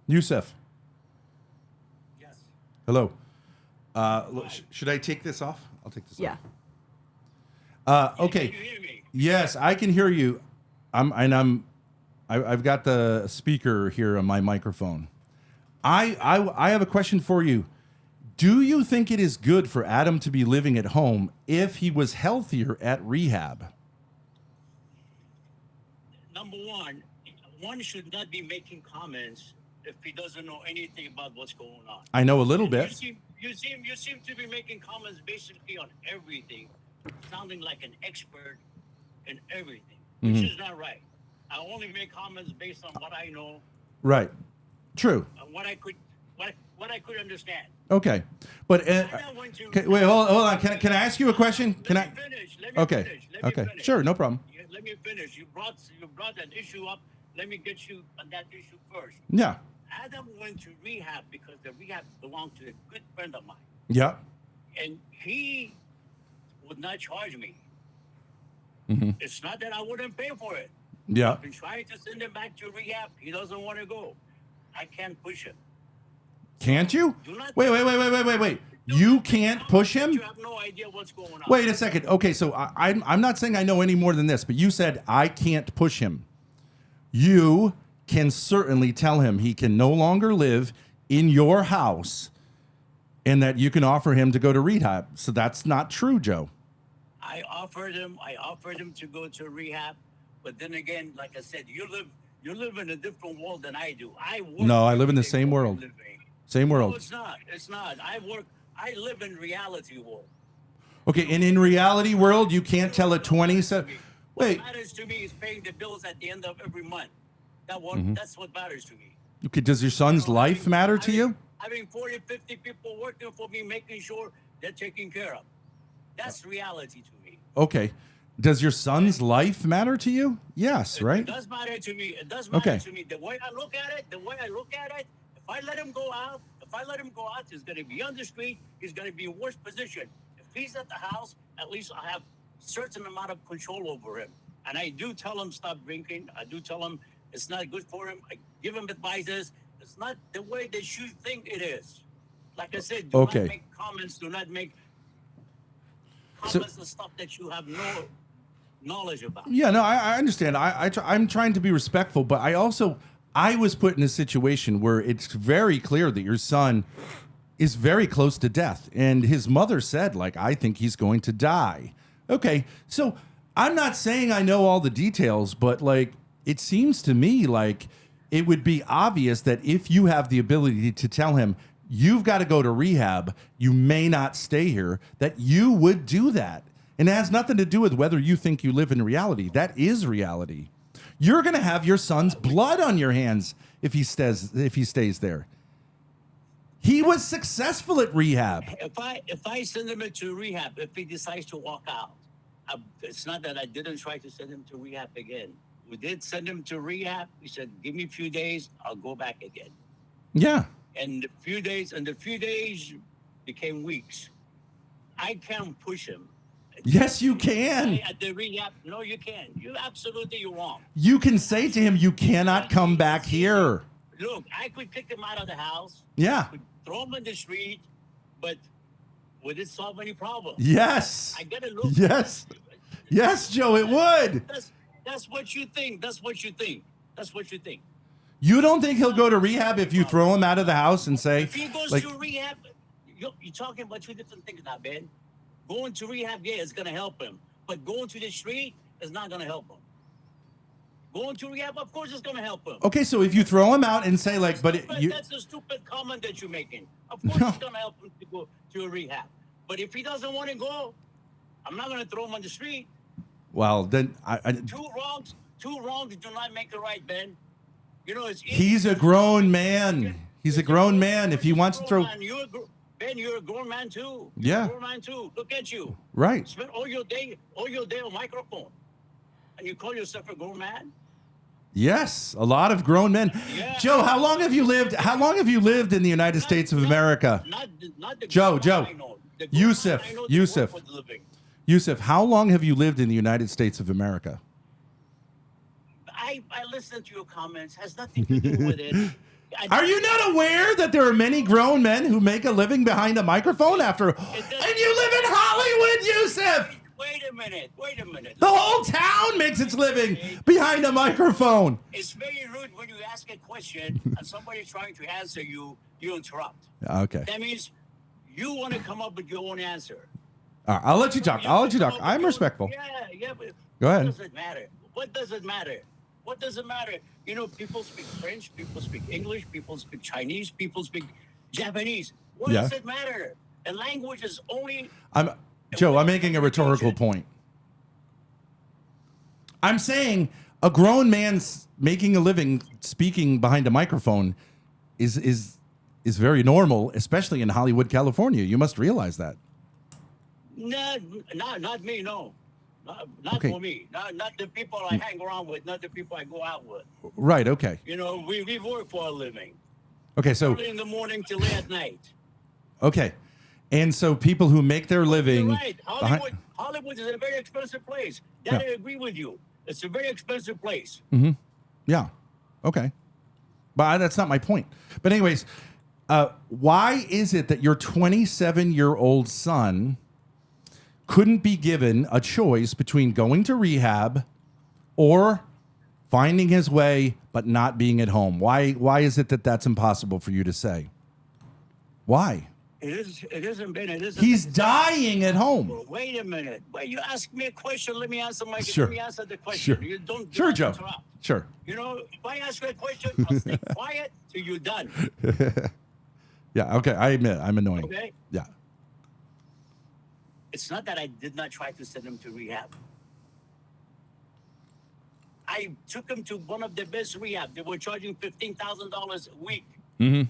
Yusuf. yes. Hello. Should I take this off? I'll take this Yeah. off. Okay. Can you hear me? Yes, I can hear you. I've got the speaker here on my microphone. I have a question for you. Do you think it is good for Adam to be living at home if he was healthier at rehab? Number one should not be making comments if he doesn't know anything about what's going on. I know a little bit. You seem to be making comments basically on everything, sounding like an expert in everything, which is not right. I only make comments based on what I know Right. True. and what I could understand. Okay. But Adam went to- okay, wait, hold on. Can I ask you a question? Can Let I? me finish. Let me Okay. finish. Let me Okay. finish. Sure. No problem. Let me finish. You brought an issue up. Let me get you on that issue first. Yeah. Adam went to rehab because the rehab belonged to a good friend of mine, Yeah. and he would not charge me. Mhm. It's not that I wouldn't pay for it. Yeah. I've been trying to send him back to rehab. He doesn't want to go. I can't push him. Can't you? Do not- Wait. You can't push him? You have no idea what's going on. Wait a second. Okay, so I'm not saying I know any more than this, but you said I can't push him. You can certainly tell him he can no longer live in your house and that you can offer him to go to rehab. So that's not true, Joe. I offered him to go to rehab, but then again, like I said, you live in a different world than I do. No, I live in the same world. Same No, world. it's not. I live in reality world. Okay, and in reality world, you can't tell a 27. Wait. What matters to me is paying the bills at the end of every month. That's what matters to me. Okay, does your son's life matter to you? Having 40, 50 people working for me, making sure they're taken care of. That's reality to me. Okay. Does your son's life matter to you? Yes, right? It does matter to me. It does matter Okay. to me. The way I look at it, if I let him go out, he's going to be on the street. He's going to be in worse position. If he's at the house, at least I have certain amount of control over him. And I do tell him stop drinking. I do tell him it's not good for him. I give him advices. It's not the way that you think it is. Like I said, do not make comments. Do not make comments and stuff that you have no knowledge about. Yeah, no, I understand. I'm trying to be respectful, but I was put in a situation where it's very clear that your son is very close to death. And his mother said, like, I think he's going to die. Okay, so I'm not saying I know all the details, but like, it seems to me like it would be obvious that if you have the ability to tell him, you've got to go to rehab, you may not stay here, that you would do that. And it has nothing to do with whether you think you live in reality. That is reality. You're going to have your son's blood on your hands if he stays there. He was successful at rehab. If I send him to rehab, if he decides to walk out, it's not that I didn't try to send him to rehab again. We did send him to rehab. We said, give me a few days, I'll go back again. Yeah. And the few days became weeks. I can't push him. Yes, you can. At the rehab, no, you can't. You're wrong. You can say to him, you cannot come back here. Look, I could kick him out of the house. Yeah. I could throw him in the street, but would it solve any problem? Yes. I gotta look. Yes. Yes, Joe, it would. That's what you think. That's what you think. You don't think he'll go to rehab if you throw him out of the house and say, if he goes like, to rehab, you're talking about two different things now, Ben. Going to rehab, yeah, it's going to help him. But going to the street is not going to help him. Going to rehab, of course, it's going to help him. okay, so if you throw him out and say, like, that's a stupid comment that you're making. Of course, it's going to help him to go to a rehab. But if he doesn't want to go, I'm not going to throw him on the street. Well, then Two wrongs do not make a right, Ben. You know, it's he's a grown man. He's a grown man. If he wants to throw... Ben, you're a grown man too. Yeah. You're a grown man too. Look at you. Right. Spend all your day on microphone. And you call yourself a grown man? Yes, a lot of grown men. Yeah. Joe, how long have you lived in the United States of America? Not the Joe, grown man I know. The grown Yusuf, man I know that Yusuf. work for the living. Yusuf, how long have you lived in the United States of America? I listened to your comments. Has nothing to do with it. Are you not aware that there are many grown men who make a living behind a microphone and you live in Hollywood, Yusuf? Wait a minute. The whole town makes its living behind a microphone. It's very rude when you ask a question and somebody's trying to answer you interrupt. Okay. That means you want to come up with your own answer. All right, I'll let you talk. I'm respectful. Yeah, but Go ahead. What does it matter? You know, people speak French, people speak English, people speak Chinese, people speak Japanese. What does it matter? And language is only... Joe, I'm making a rhetorical point. I'm saying a grown man's making a living speaking behind a microphone is very normal, especially in Hollywood, California. You must realize that. No, not me, no. Not for me. Not the people I hang around with, not the people I go out with. Right, okay. You know, we work for a living. Okay, so... early in the morning till late at night. Okay. And so people who make their living... You're right. Hollywood is a very expensive place. I agree with you. It's a very expensive place. Mm-hmm. Yeah. Okay. But that's not my point. But anyways, why is it that your 27-year-old son couldn't be given a choice between going to rehab or finding his way but not being at home? Why is it that that's impossible for you to say? Why? It isn't been. He's dying at home. Well, wait a minute. Well, you ask me a question. Let me answer Sure. Let me answer the question. Sure. You don't Sure, Joe. interrupt. Sure. You know, if I ask you a question, I'll stay quiet till you're done. Yeah. Okay. I admit I'm annoying. Okay. Yeah. It's not that I did not try to send him to rehab. I took him to one of the best rehab. They were charging $15,000 a week, Mm-hmm.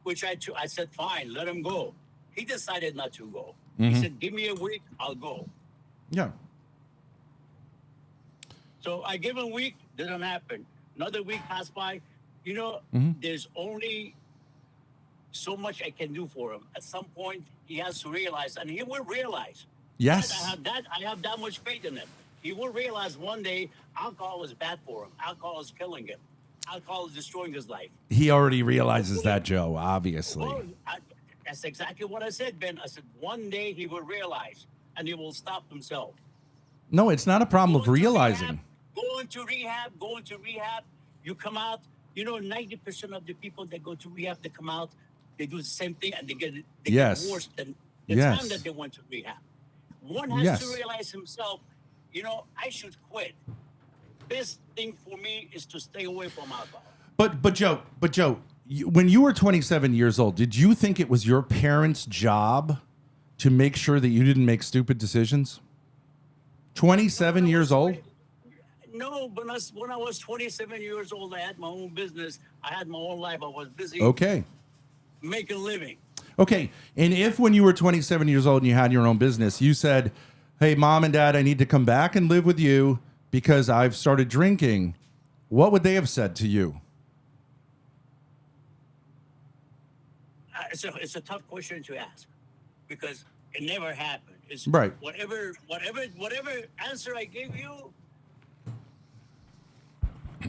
which I said, fine, let him go. He decided not to go. Mm-hmm. He said, give me a week, I'll go. Yeah. So I give him a week, didn't happen. Another week passed by. You know, there's only so much I can do for him. At some point, he has to realize, and he will realize. Yes. I have that much faith in him. He will realize one day alcohol is bad for him. Alcohol is killing him. Alcohol is destroying his life. He already realizes that, Joe, obviously. Well, that's exactly what I said, Ben. I said one day he will realize, and he will stop himself. No, it's not a problem of Going to realizing. rehab, going to rehab. You come out. You know, 90% of the people that go to rehab, they come out, they do the same thing, and they get worse than the time that they went to rehab. One has to realize himself, you know, I should quit. Best thing for me is to stay away from alcohol. But Joe, when you were 27 years old, did you think it was your parents' job to make sure that you didn't make stupid decisions? 27 years old? No, but when I was 27 years old, I had my own business. I had my own life. I was busy making a living. Okay. And if when you were 27 years old and you had your own business, you said, hey, Mom and Dad, I need to come back and live with you because I've started drinking, what would they have said to you? It's a tough question to ask because it never happened. It's right. Whatever answer I gave you,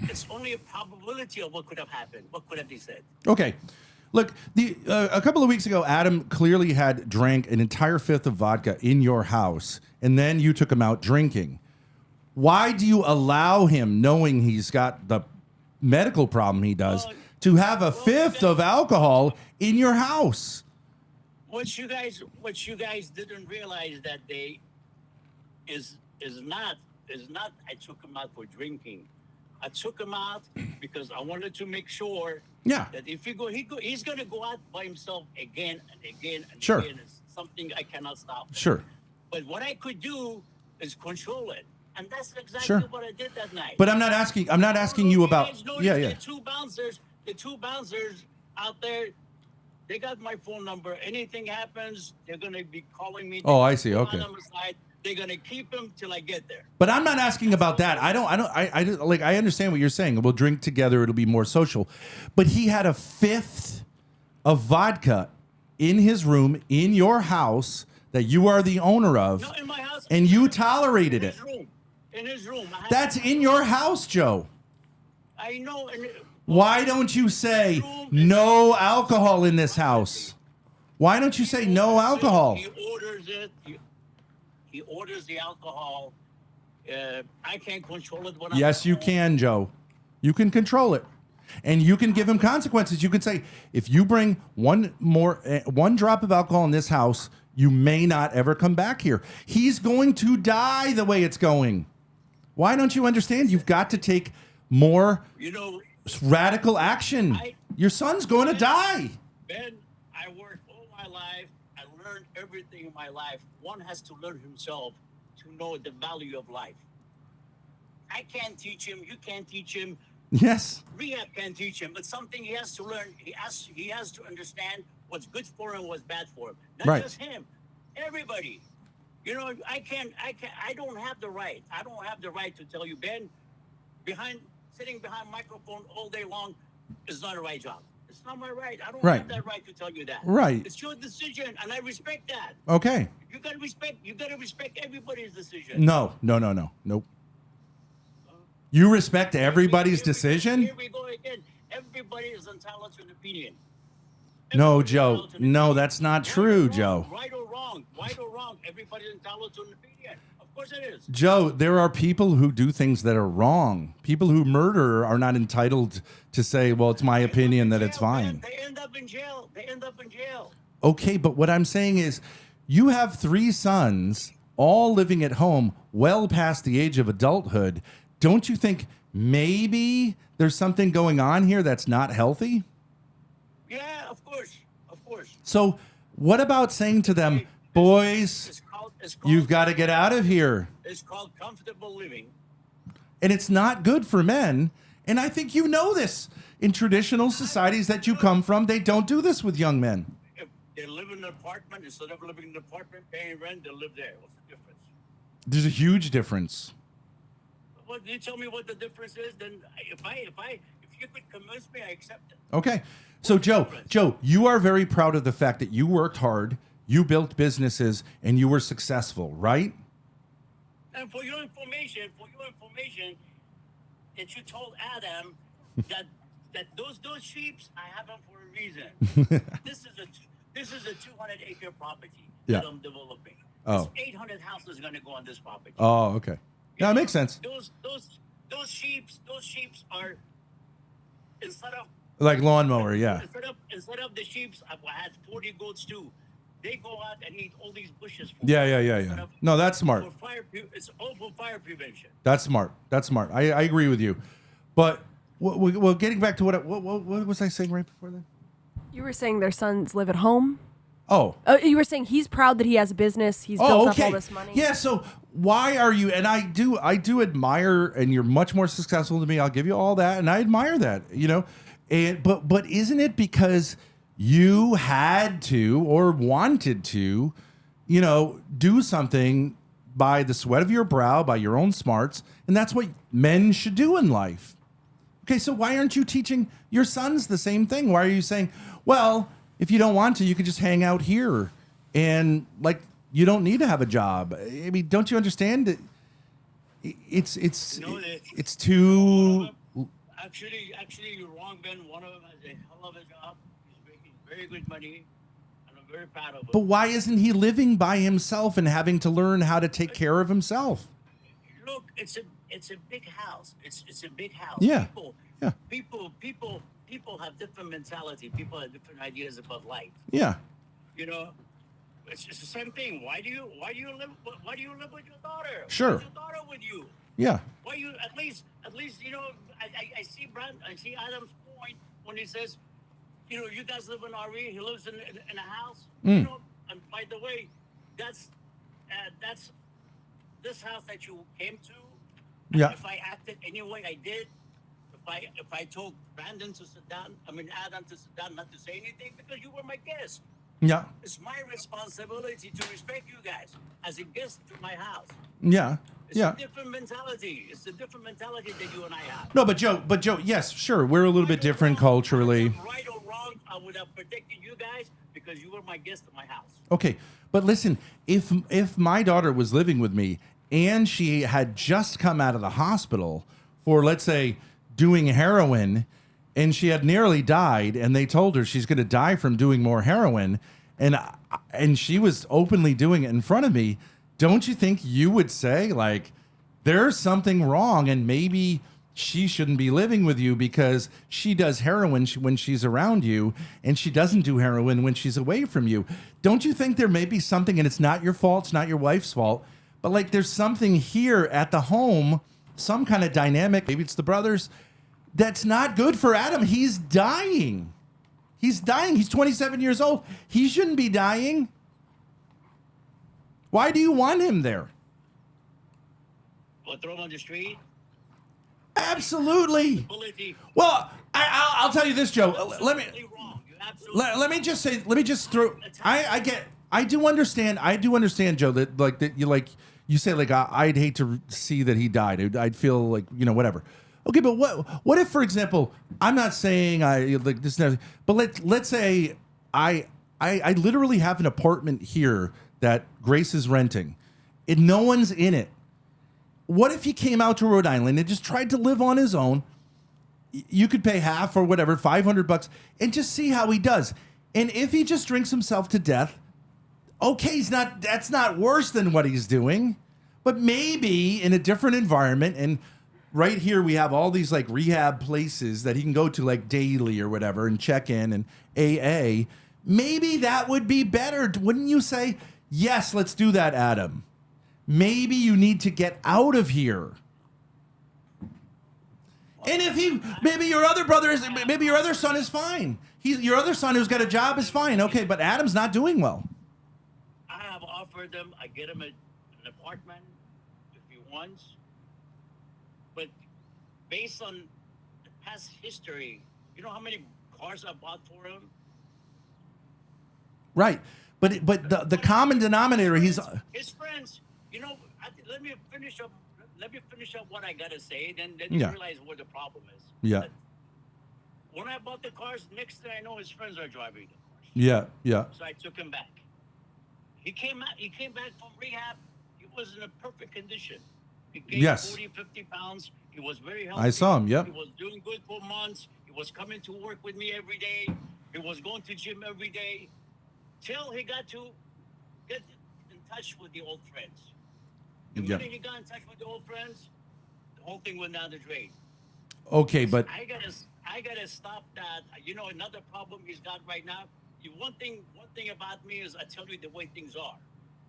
it's only a probability of what could have happened. What could have been said? Okay. Look, a couple of weeks ago, Adam clearly had drank an entire fifth of vodka in your house, and then you took him out drinking. Why do you allow him, knowing he's got the medical problem he does, to have a fifth of alcohol in your house? What you guys didn't realize that day is not I took him out for drinking. I took him out because I wanted to make sure that if he's going to go out by himself again and again and again. It's something I cannot stop. Sure. But what I could do is control it. And that's exactly what I did that night. But I'm not asking you about The two bouncers out there, they got my phone number. Anything happens, they're going to be calling me. Oh, I see. Okay. They're gonna keep him till I get there. But I'm not asking about that. I understand what you're saying. We'll drink together. It'll be more social. But he had a fifth of vodka in his room in your house that you are the owner of. No, in my house. And you tolerated it. In his room. That's in your house, Joe. I know. Why don't you say no alcohol in this house? Why don't you say no alcohol? He orders it. He orders the alcohol. I can't control it. Yes, you can, Joe. You can control it. And you can give him consequences. You can say, if you bring one drop of alcohol in this house, you may not ever come back here. He's going to die the way it's going. Why don't you understand? You've got to take more radical action. Your son's going to die. Ben, I worked all my life. I learned everything in my life. One has to learn himself to know the value of life. I can't teach him. You can't teach him. Yes. Rehab can't teach him. But something he has to learn. He has to understand what's good for him, what's bad for him. Not just him. Everybody. I don't have the right. I don't have the right to tell you, Ben, sitting behind a microphone all day long is not a right job. It's not my right. I don't have that right to tell you that. Right. It's your decision, and I respect that. Okay. You gotta respect everybody's decision. No. Nope. You respect everybody's decision? Here we go again. Everybody is entitled to an opinion. No, Joe. No, that's not true, Joe. Right or wrong. Everybody's entitled to an opinion. Of course it is. Joe, there are people who do things that are wrong. People who murder are not entitled to say, well, it's my opinion that it's fine. They end up in jail. Okay, but what I'm saying is you have 3 sons all living at home well past the age of adulthood. Don't you think maybe there's something going on here that's not healthy? Yeah, of course. So what about saying to them, boys, you've got to get out of here? It's called comfortable living. and it's not good for men. And I think you know this. In traditional societies that you come from, they don't do this with young men. If they live in an apartment, instead of living in an apartment, paying rent, they live there. What's the difference? There's a huge difference. Well, you tell me what the difference is, then if you could convince me, I accept it. Okay. So Joe, you are very proud of the fact that you worked hard, you built businesses, and you were successful, right? And for your information, that you told Adam that those sheeps, I have them for a reason. This is a 200-acre property that I'm developing. Oh. There's 800 houses going to go on this property. Oh, okay. Yeah, it makes sense. Those sheeps are, instead of Like lawnmower, yeah. Instead of the sheeps, I had 40 goats too. They go out and eat all these bushes. Yeah. No, that's smart. It's all for fire prevention. That's smart. I agree with you. But well, getting back to what was I saying right before that? You were saying their sons live at home? Oh. You were saying he's proud that he has a business. He's built up all this money. Yeah, so why are you, and I do admire, and you're much more successful than me. I'll give you all that, and I admire that, And but isn't it because you had to or wanted to, do something by the sweat of your brow, by your own smarts, and that's what men should do in life. Okay, so why aren't you teaching your sons the same thing? Why are you saying, well, if you don't want to, you could just hang out here and you don't need to have a job? I mean, don't you understand that it's too... Actually, you're wrong, Ben. One of them has a hell of a job. He's making very good money, and I'm very proud of him. But why isn't he living by himself and having to learn how to take care of himself? Look, it's a big house. It's a big house. Yeah. People have different mentality. People have different ideas about life. Yeah. It's just the same thing. Why do you live with your daughter? Sure. Why is your daughter with you? Yeah. Why you at least I see Adam's point when he says, you guys live in RV, he lives in a house. And by the way, that's this house that you came to. Yeah. If I acted any way I did, if I told Adam to sit down, not to say anything because you were my guest. Yeah. It's my responsibility to respect you guys as a guest to my house. Yeah. It's a different mentality. It's a different mentality that you and I have. No, but Joe, yes, sure, we're a little bit different culturally. Right or wrong, I would have protected you guys because you were my guest at my house. Okay, but listen, if my daughter was living with me and she had just come out of the hospital for, let's say, doing heroin, and she had nearly died, and they told her she's going to die from doing more heroin, and she was openly doing it in front of me, don't you think you would say, there's something wrong, and maybe she shouldn't be living with you because she does heroin when she's around you, and she doesn't do heroin when she's away from you? Don't you think there may be something, and it's not your fault, it's not your wife's fault, but there's something here at the home, some kind of dynamic, maybe it's the brothers, that's not good for Adam. He's dying. He's 27 years old. He shouldn't be dying. Why do you want him there? Well, throw him on the street? Absolutely. Well, I'll tell you this, Joe. Let me just say. Let me just throw. I do understand, Joe. That you say I'd hate to see that he died. I'd feel whatever. Okay, but what if, for example, I'm not saying this, but let's say I literally have an apartment here that Grace is renting, and no one's in it. What if he came out to Rhode Island and just tried to live on his own? You could pay half or whatever, $500, and just see how he does. And if he just drinks himself to death, okay, that's not worse than what he's doing. But maybe in a different environment, and right here we have all these rehab places that he can go to daily or whatever and check in and AA. Maybe that would be better. Wouldn't you say, yes, let's do that, Adam? Maybe you need to get out of here. And maybe your other son is fine. Your other son who's got a job is fine. Okay, but Adam's not doing well. I have offered him, I get him an apartment if he wants. But based on the past history, you know how many cars I bought for him? Right. But the common denominator, His friends. You know, let me finish up. Let me finish up what I gotta say. Then Yeah. you realize what the problem is. Yeah. But when I bought the cars, next thing I know, his friends are driving the cars. Yeah. Yeah. So I took him back. He came out. He came back from rehab. He was in a perfect condition. He gained Yes. 40, 50 pounds. He was very healthy. I saw him. Yep. He was doing good for months. He was coming to work with me every day. He was going to gym every day. Till he got to get in touch with the old friends. The Yeah. minute he got in touch with the old friends, the whole thing went down the drain. Okay, but I gotta stop that. You know, another problem he's got right now. One thing about me is I tell you the way things are.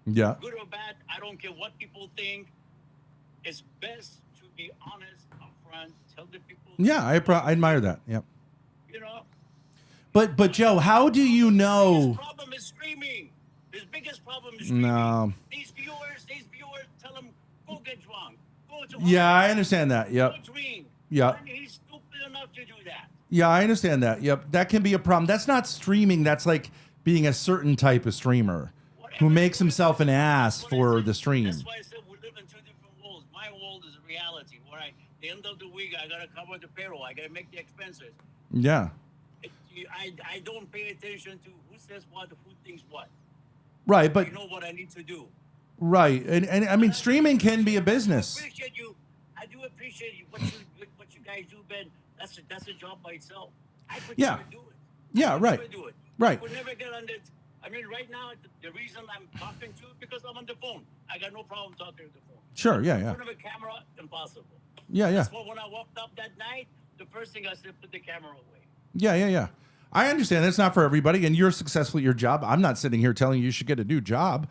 yeah. Good or bad, I don't care what people think. It's best to be honest upfront. Tell the people. Yeah, I admire that. Yep. You know. But Joe, how do you His know? problem is streaming. His biggest problem is streaming. No. These viewers, tell him go get drunk, go to Yeah, I understand that. Yep. go drink. Yeah. And he's stupid enough to do that. Yeah, I understand that. Yep. That can be a problem. That's not streaming. That's like being a certain type of streamer who makes himself an ass for the stream. That's why I said we live in two different worlds. My world is reality. Where the end of the week, I gotta cover the payroll. I gotta make the expenses. Yeah. I don't pay attention to who says what, who thinks what. Right, but I know what I need to do. right. And I mean streaming can be a business. I do appreciate you what you guys do, Ben. That's a job by itself. I could Yeah. never do it. Yeah, I could right. never do it. Right. I could never get on it. I mean, right now, the reason I'm talking to you because I'm on the phone. I got no problem talking to the phone. Sure, yeah, In yeah. front of a camera, impossible. Yeah, yeah. That's why when I walked up that night, the first thing I said, put the camera away. Yeah, yeah, yeah. I understand that's not for everybody, and you're successful at your job. I'm not sitting here telling you should get a new job,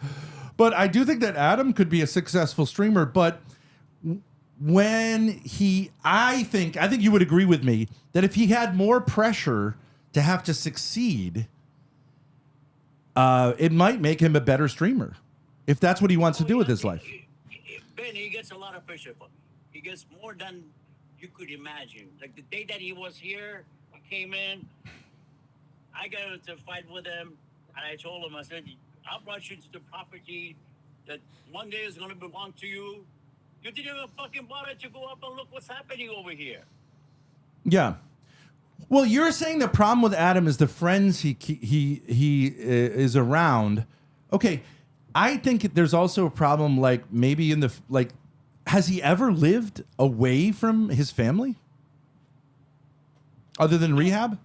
but I do think that Adam could be a successful streamer. But I think you would agree with me that if he had more pressure to have to succeed, it might make him a better streamer if that's what he wants to do with his life. Ben, he gets a lot of pressure from me. He gets more than you could imagine. Like the day that he was here, he came in. I got into a fight with him, and I told him, I said, I brought you to the property that one day is going to belong to you. You didn't even fucking bother to go up and look what's happening over here. Yeah. Well, you're saying the problem with Adam is the friends he is around. Okay, I think there's also a problem. Like maybe has he ever lived away from his family, other than rehab?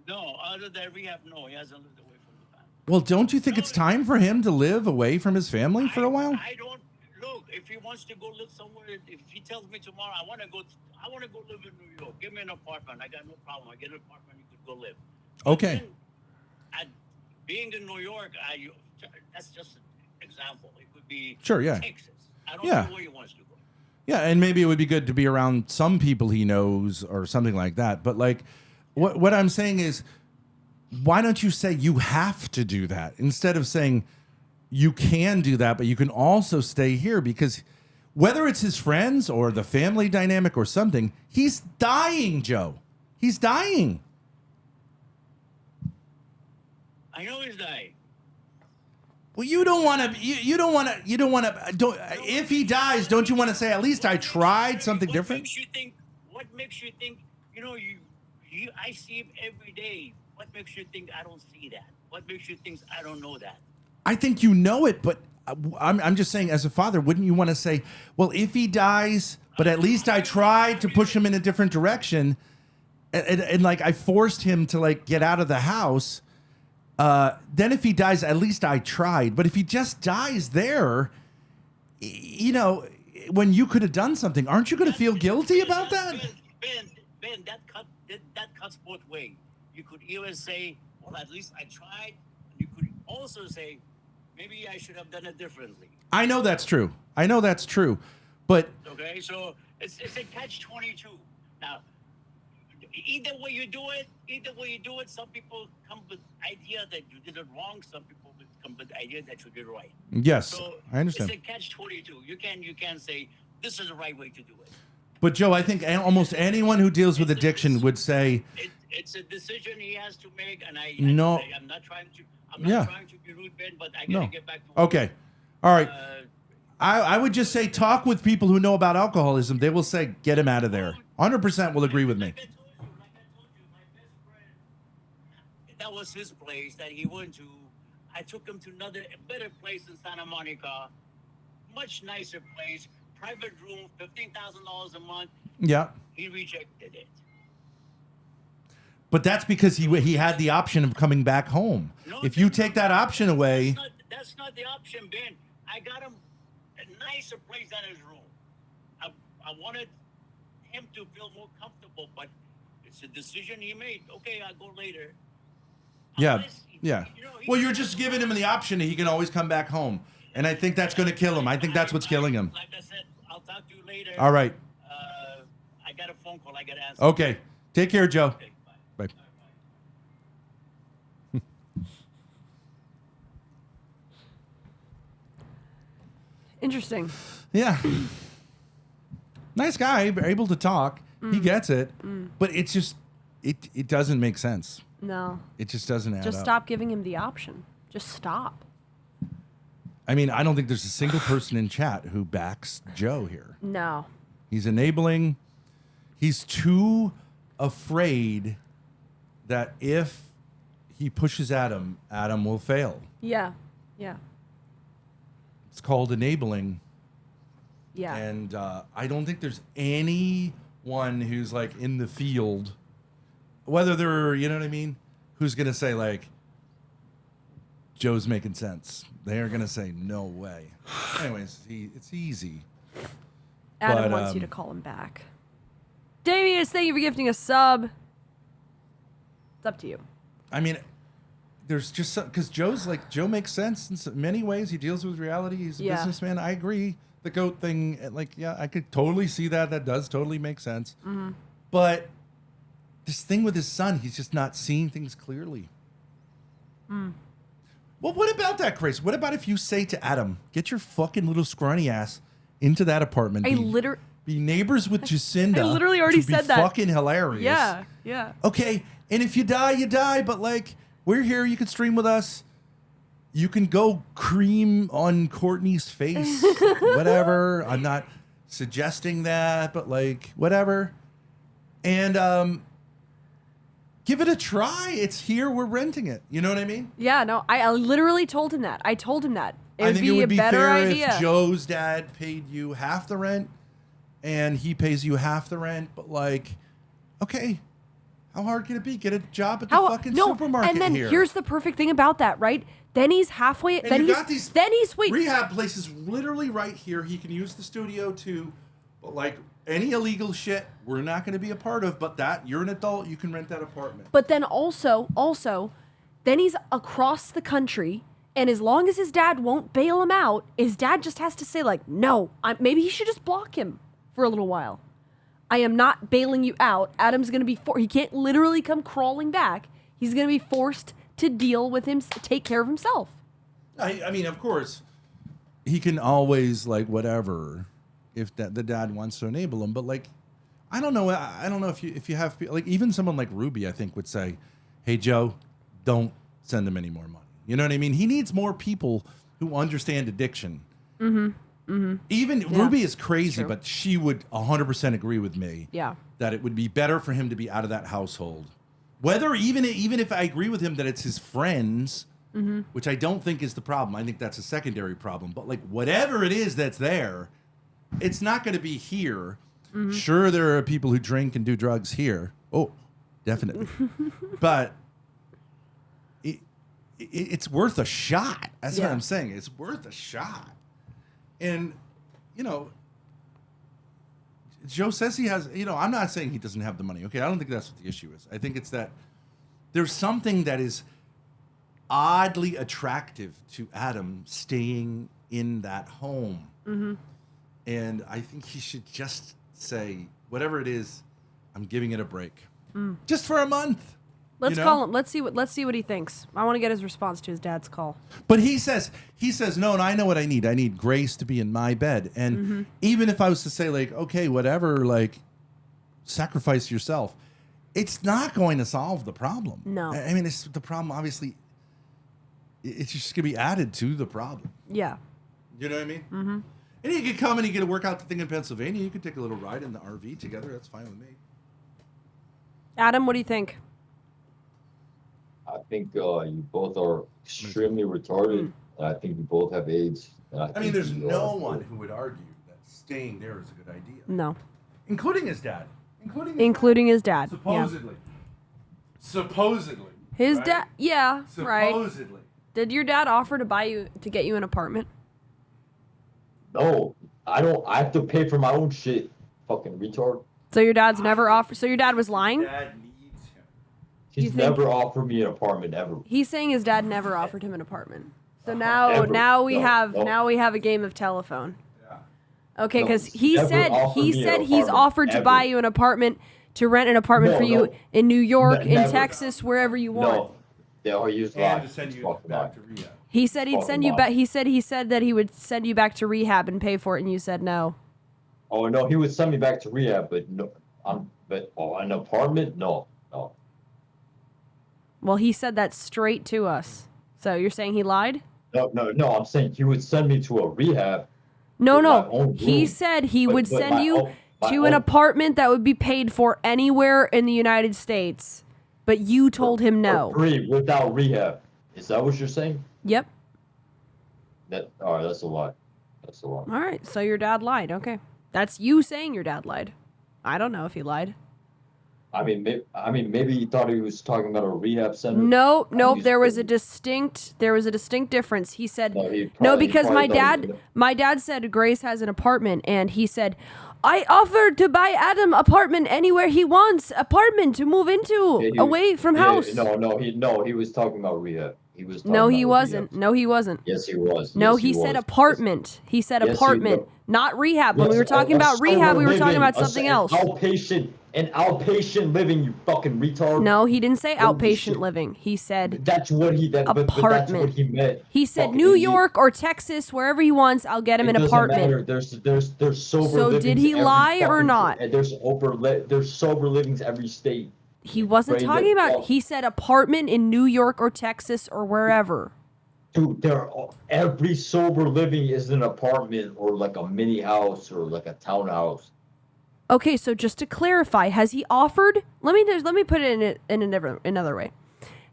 No, other than rehab, no, he hasn't lived away from the family. Well, don't you think it's time for him to live away from his family for a while? I don't look. If he wants to go live somewhere, if he tells me tomorrow, I want to go live in New York. Give me an apartment. I got no problem. I get an apartment. You could go live. Okay. Being in New York, that's just an example. It could be Sure, yeah. Texas. I don't Yeah. know where he wants to go. Yeah, and maybe it would be good to be around some people he knows or something like that. But like, what I'm saying is, why don't you say you have to do that instead of saying you can do that, but you can also stay here? Because whether it's his friends or the family dynamic or something, he's dying, Joe. He's dying. I know he's dying. Well, you don't want to. You don't want to. Don't. If he dies, don't you want to say at least I tried something different? What makes you think? You know, I see him every day. What makes you think I don't see that? What makes you think I don't know that? I think you know it, but I'm just saying, as a father, wouldn't you want to say, well, if he dies, but at least I tried to push him in a different direction, and like I forced him to like get out of the house. Then if he dies, at least I tried. But if he just dies there, you know, when you could have done something, aren't you going to feel guilty about that? Ben, that cuts both ways. You could either say, well, at least I tried. You could also say, maybe I should have done it differently. I know that's true. But okay, so it's a catch-22. Now, either way you do it, some people come with idea that you did it wrong. Some people come with the idea that you did it right. Yes, so I understand. It's a catch-22. You can't say this is the right way to do it. But Joe, I think almost anyone who deals with addiction would say it's a decision he has to make, and No. I'm not trying to. I'm Yeah. not trying to be rude, Ben, but I gotta no. get back to work. Okay. All right. Uh, I would just say talk with people who know about alcoholism. They will say get him out of there. 100% will agree with me. like I told you, my best friend, that was his place that he went to. I took him to a better place in Santa Monica, much nicer place, private room, $15,000 a month. Yeah. He rejected it. But that's because he had the option of coming back home. No, If you take that option away, That's not the option, Ben. I got him a nicer place than his room. I wanted him to feel more comfortable, but it's a decision he made. Okay, I'll go later. yeah, Unless, yeah. you know, Well, you're just giving him the option that he can always come back home. And I think that's going to kill him. I think that's what's killing him. Like I said, I'll talk to you later. All right. I got a phone call I got to answer. Okay. Take care, Joe. Okay, bye. Bye. Interesting. Yeah. Nice guy, able to talk. He gets it. But it's just, it doesn't make sense. No. It just doesn't add Just up. stop giving him the option. Just stop. I mean, I don't think there's a single person in chat who backs Joe here. No. He's enabling. He's too afraid that if he pushes Adam, Adam will fail. Yeah. Yeah. It's called enabling. Yeah. And I don't think there's anyone who's like in the field, whether they're, you know what I mean, who's going to say like, Joe's making sense. They're going to say, no way. Anyways, it's easy. Adam but, wants you to call him back. Damius, thank you for gifting a sub. It's up to you. I mean, there's just some, because Joe makes sense in many ways. He deals with reality. He's a Yeah. businessman. I agree. The goat thing, like, yeah, I could totally see that. That does totally make sense. Mm-hmm. But this thing with his son, he's just not seeing things clearly. Well, what about that, Grace? What about if you say to Adam, get your fucking little scrawny ass into that apartment. Be neighbors with Jacinda. I literally already to be said that. Fucking hilarious. Yeah, yeah. Okay, and if you die, you die. But like, we're here. You can stream with us. You can go cream on Courtney's face. Whatever. I'm not suggesting that, but like, whatever. And give it a try. It's here. We're renting it. You know what I mean? Yeah, no, I literally told him that. I told him that. It I would think be it would a be better fair idea. if Joe's dad paid you half the rent and he pays you half the rent. But like, okay, how hard can it be? Get a job at the fucking supermarket and then here. here's the perfect thing about that, right? Then he's halfway. And then you he's. got these then he's wait. rehab places literally right here. He can use the studio too. But like any illegal shit, we're not going to be a part of. But that you're an adult, you can rent that apartment. But then also, then he's across the country, and as long as his dad won't bail him out, his dad just has to say like, no. Maybe he should just block him for a little while. I am not bailing you out. Adam's going to be he can't literally come crawling back. He's going to be forced to deal with him, take care of himself. I mean, of course, he can always like whatever if the dad wants to enable him. But like, I don't know. I don't know if you have like even someone like Ruby, I think would say, "Hey Joe, don't send him any more money." You know what I mean? He needs more people who understand addiction. Mm-hmm. Mm-hmm. Even Ruby is crazy, but she would 100% agree with me. Yeah. That it would be better for him to be out of that household. Whether even if I agree with him that it's his friends, which I don't think is the problem. I think that's a secondary problem. But like whatever it is that's there, it's not going to be here. Mm-hmm. Sure, there are people who drink and do drugs here. Oh, definitely. But it's worth a shot. That's what I'm saying. It's worth a shot. And, you know, Joe says he has, you know, I'm not saying he doesn't have the money. Okay, I don't think that's what the issue is. I think it's that there's something that is oddly attractive to Adam staying in that home. Mm-hmm. And I think he should just say, whatever it is, I'm giving it a break. Just for a month. Let's you know? call him. Let's see what he thinks. I want to get his response to his dad's call. But he says, no, and I know what I need. I need Grace to be in my bed. And even if I was to say, like, okay, whatever, like, sacrifice yourself, it's not going to solve the problem. No. I mean, it's the problem, obviously, it's just going to be added to the problem. Yeah. You know what I mean? Mm-hmm. And you could come and you could work out the thing in Pennsylvania. You could take a little ride in the RV together. That's fine with me. Adam, what do you think? I think you both are extremely retarded, and I think you both have AIDS. And I mean, think there's you no are- one who would argue that staying there is a good idea. No. Including his dad. Including his dad. Supposedly. Supposedly. His right? dad. Yeah. Right. Supposedly. Did your dad offer to get you an apartment? No, I don't. I have to pay for my own shit. Fucking retard. So your dad's never offered. So your dad was lying. Dad needs him. He's You think- never offered me an apartment ever. He's saying his dad never offered him an apartment. So now Ever. we No, have no. now we have a game of telephone. Yeah. Okay, No, because he's he never said offered me an he's apartment, offered to ever. buy you an apartment, to rent an apartment No, for you no. in New York, in Never. Texas, wherever you want. No, they'll use And lies. to send you Fucking back lie. to rehab. He said he'd Fucking send you lie. back. He said that he would send you back to rehab and pay for it, and you said no. Oh no, he would send me back to rehab, but no, an apartment, no. Well, he said that straight to us. So you're saying he lied? No, I'm saying he would send me to a rehab. No, With my no. own He room. said he But- would but send my you own- my to an own- apartment that would be paid for anywhere in the United States, but you told him For no. free without rehab. Is that what you're saying? Yep. All right, that's a lie. That's a lie. All right. So your dad lied. Okay. That's you saying your dad lied. I don't know if he lied. I mean, maybe he thought he was talking about a rehab center. No, nope. he's There was a kidding. distinct difference. He said No, he no probably- because he my probably thought he dad was- my dad said Grace has an apartment, and he said, I offered to buy Adam apartment anywhere he wants, apartment to move into, Yeah, he- away from yeah, house. he was talking about rehab. He was. No, talking he about wasn't. rehab. No, he wasn't. Yes, he was. No, Yes, he said was. apartment. He said Yes, he apartment, was. not rehab. When we Yes, were talking a about rehab, we were sober talking about living, something an else. Outpatient living, you fucking retard. No, he didn't say Holy outpatient shit. living. He said That's what he. But that's Apartment. what he meant. he said Fucking New idiot. York or Texas, wherever he wants. I'll get him It an doesn't apartment. matter. There's sober. So did livings he every lie or fucking- not? And there's sober livings every state. He wasn't Brain talking dead about. fuck. He said apartment in New York or Texas or wherever. Dude, every sober living is an apartment or like a mini house or like a townhouse. Okay, so just to clarify, has he offered? Let me put it in another way.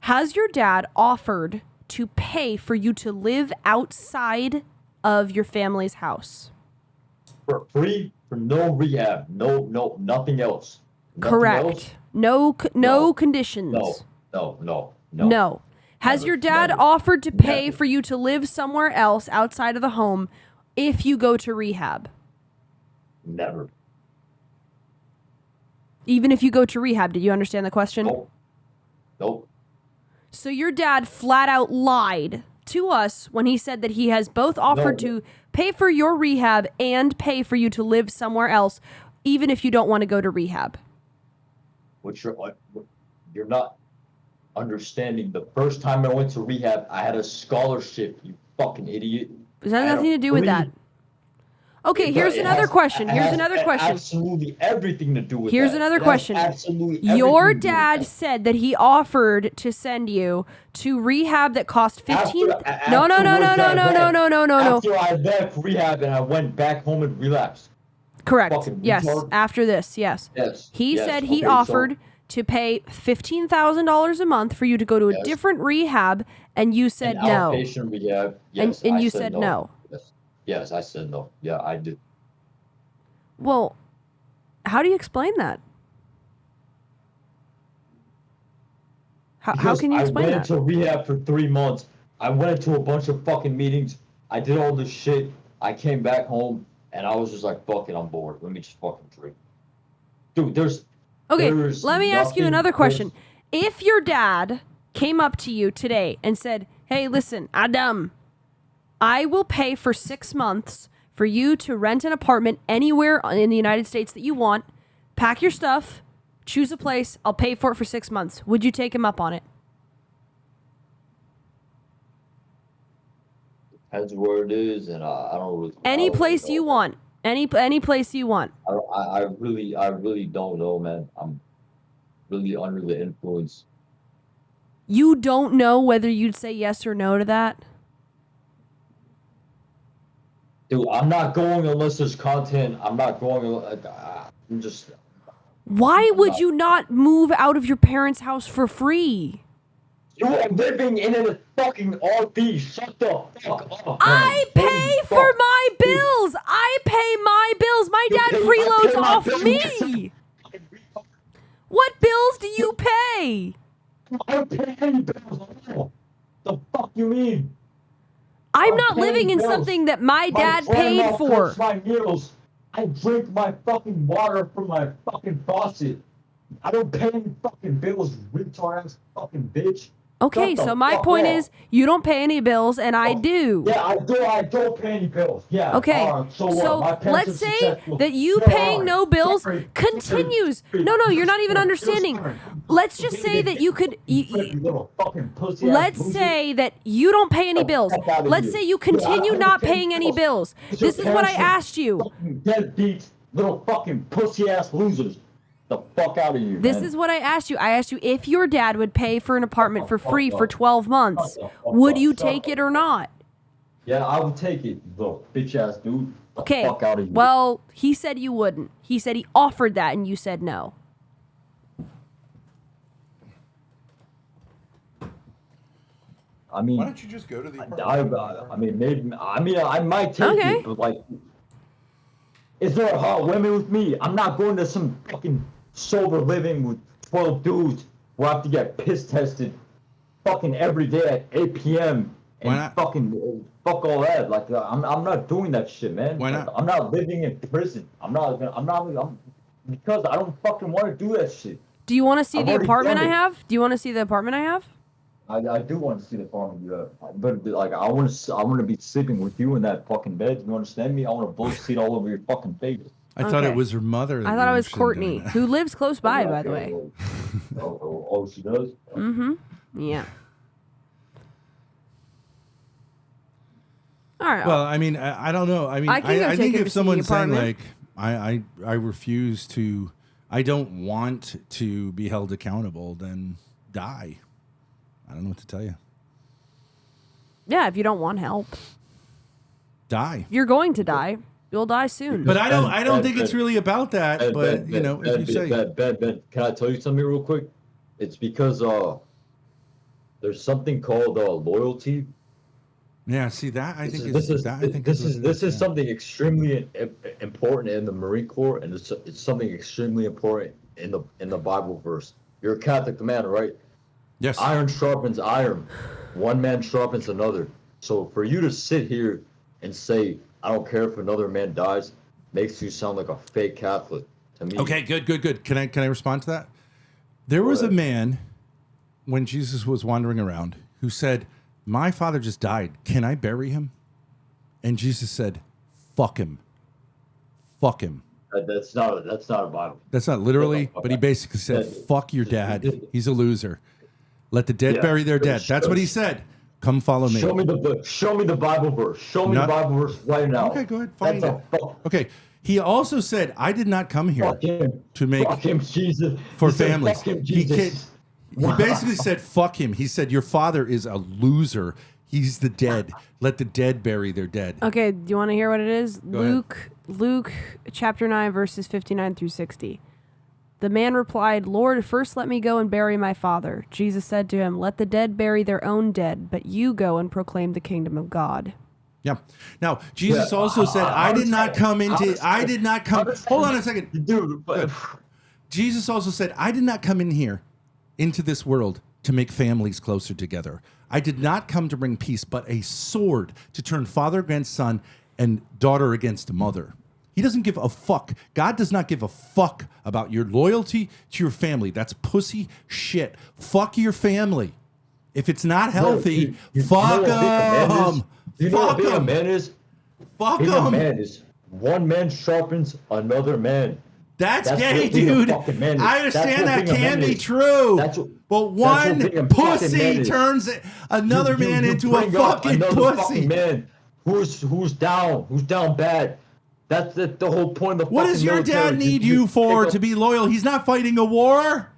Has your dad offered to pay for you to live outside of your family's house? For free, for no rehab, no, nothing else. Nothing Correct. else? No No. conditions. No. No. Has Never, your dad never, offered to pay never. for you to live somewhere else outside of the home if you go to rehab? Never. Even if you go to rehab, did you understand the question? Nope. So your dad flat out lied to us when he said that he has both offered No. to pay for your rehab and pay for you to live somewhere else, even if you don't want to go to rehab. You're not understanding. The first time I went to rehab, I had a scholarship. You fucking idiot. Does that I have nothing to had do with free- that? Okay, It here's does- it another has- question. it Here's has another question. Absolutely everything to do with Here's that. another It has question. Absolutely everything Your to do with dad that. said that he offered to send you to rehab that cost 15. No. After I left rehab and I went back home and relapsed. Correct. fucking Yes. retard. After this, yes. Yes. He yes, said he okay, so- offered to pay $15,000 a month for you to go to a Yes. different rehab, and you said an no. Outpatient rehab. Yes, and I you said no. Yes, I said no. Yeah, I did. Well, how do you explain that? How Because can you explain I that? went into rehab for 3 months. I went into a bunch of fucking meetings. I did all this shit. I came back home and I was just like, fuck it, I'm bored. Let me just fucking drink. Dude, Okay, there's let me ask you nothing- another question. If your dad came up to you today and said, hey, listen, Adam, I will pay for 6 months for you to rent an apartment anywhere in the United States that you want, pack your stuff, choose a place. I'll pay for it for 6 months. Would you take him up on it? Depends where it is, and I don't really. Any place you want. Any place you want. I really don't know, man. I'm really under the influence. You don't know whether you'd say yes or no to that? Dude, I'm not going unless there's content. I'm not going. I'm just. Why would you not move out of your parents' house for free? You are living in a fucking RV. Shut the fuck up. I pay for my bills. I pay my bills. My dad freeloads off me. What bills do you pay? I don't pay any bills at all. The fuck you mean? I'm not living in bills. something that my dad paid for. My meals. I drink my fucking water from my fucking faucet. I don't pay any fucking bills, retard ass fucking bitch. Okay, so my point is, you don't pay any bills, and I do. Yeah, I do. I don't pay any bills. Yeah. Okay, so let's say that you paying no bills continues. No, you're not even understanding. Let's just say that you could. Let's say that you don't pay any bills. Let's say you continue not paying any bills. This is what I asked you. Deadbeats, little fucking pussy ass losers. The fuck out of you. This man. is what I asked you. I asked you if your dad would pay for an apartment for free for 12 months. Would you take it or not? Yeah, I would take it, little bitch ass dude. The Okay. fuck out of you. Well, he said you wouldn't. He said he offered that and you said no. I mean, Why don't you just go to the apartment? I mean, maybe. I might take Okay. it, but like, is there a hot women with me? I'm not going to some fucking sober living with 12 dudes where I have to get piss tested fucking every day at 8 p.m. Why and not? fucking fuck all that. Like, I'm not doing that shit, man. Why not? I'm not living in prison. Because I don't fucking want to do that shit. Do you want to see I've the already apartment I done it. have? Do you want to see the apartment I have? I do want to see the apartment you have, but like I want to be sleeping with you in that fucking bed. You understand me? I want to bullshit all over your fucking face. I thought Okay. it was her mother. I thought it was Courtney, who lives close by, by the way. Oh, she does. Mm-hmm. Yeah. All right. Well, I mean, I don't know. I mean, I can go I take think him to if see the someone's saying apartment. like, I refuse to, I don't want to be held accountable, then die. I don't know what to tell you. Yeah, if you don't want help, Die. you're going to die. You'll die soon. But I don't Ben, think it's really about that. Ben, But Ben, you know, Ben, if you say, Ben, can I tell you something real quick? It's because there's something called loyalty. yeah, see that I think This is that, I think is what it this is yeah. something extremely important in the Marine Corps, and it's something extremely important in the Bible verse. You're a Catholic man, right? Yes. Iron sharpens iron. One man sharpens another. So for you to sit here and say, I don't care if another man dies, makes you sound like a fake Catholic to me. Okay, good. Can I respond to that? There was a man when Jesus was wandering around who said, "My father just died. Can I bury him?" And Jesus said, "Fuck him. Fuck him." That's not a Bible. That's not literally, but he basically said, "Fuck your dad. He's a loser. Let the dead bury their dead." That's what he said. Come follow me. Show me the Bible verse. Show me Not- the Bible verse right now. Okay, go ahead. Find That's it. a fuck. Okay. He also said, "I did not come here Fuck him. to make Fuck him, Jesus. for He said, families." Fuck him, He Jesus. He basically said, "Fuck him." He said, "Your father is a loser. He's the dead. Let the dead bury their dead." Okay, do you want to hear what it is? ahead. Luke chapter 9, verses 59 through 60. The man replied, "Lord, first let me go and bury my father." Jesus said to him, "Let the dead bury their own dead, but you go and proclaim the kingdom of God." Yeah. Now, Jesus Yeah. also said, "I did not come into. I did not come." Hold on a second. Dude, but Jesus also said, "I did not come in here, into this world, to make families closer together. I did not come to bring peace, but a sword to turn father against son and daughter against mother." He doesn't give a fuck. God does not give a fuck about your loyalty to your family. That's pussy shit. Fuck your family. If it's not healthy, fuck them. You know what Fuck being a them. man is? Fuck Being a them. man is one man sharpens another man. That's gay, what being a dude. fucking man is. I understand that That's what being a can man be is. true. That's what- but what one being a fucking man pussy is. turns another man You into a bring up fucking another pussy. fucking man who's down bad. That's the whole point of the What fucking does your military. dad need you for pick to up- be loyal? He's not fighting a war.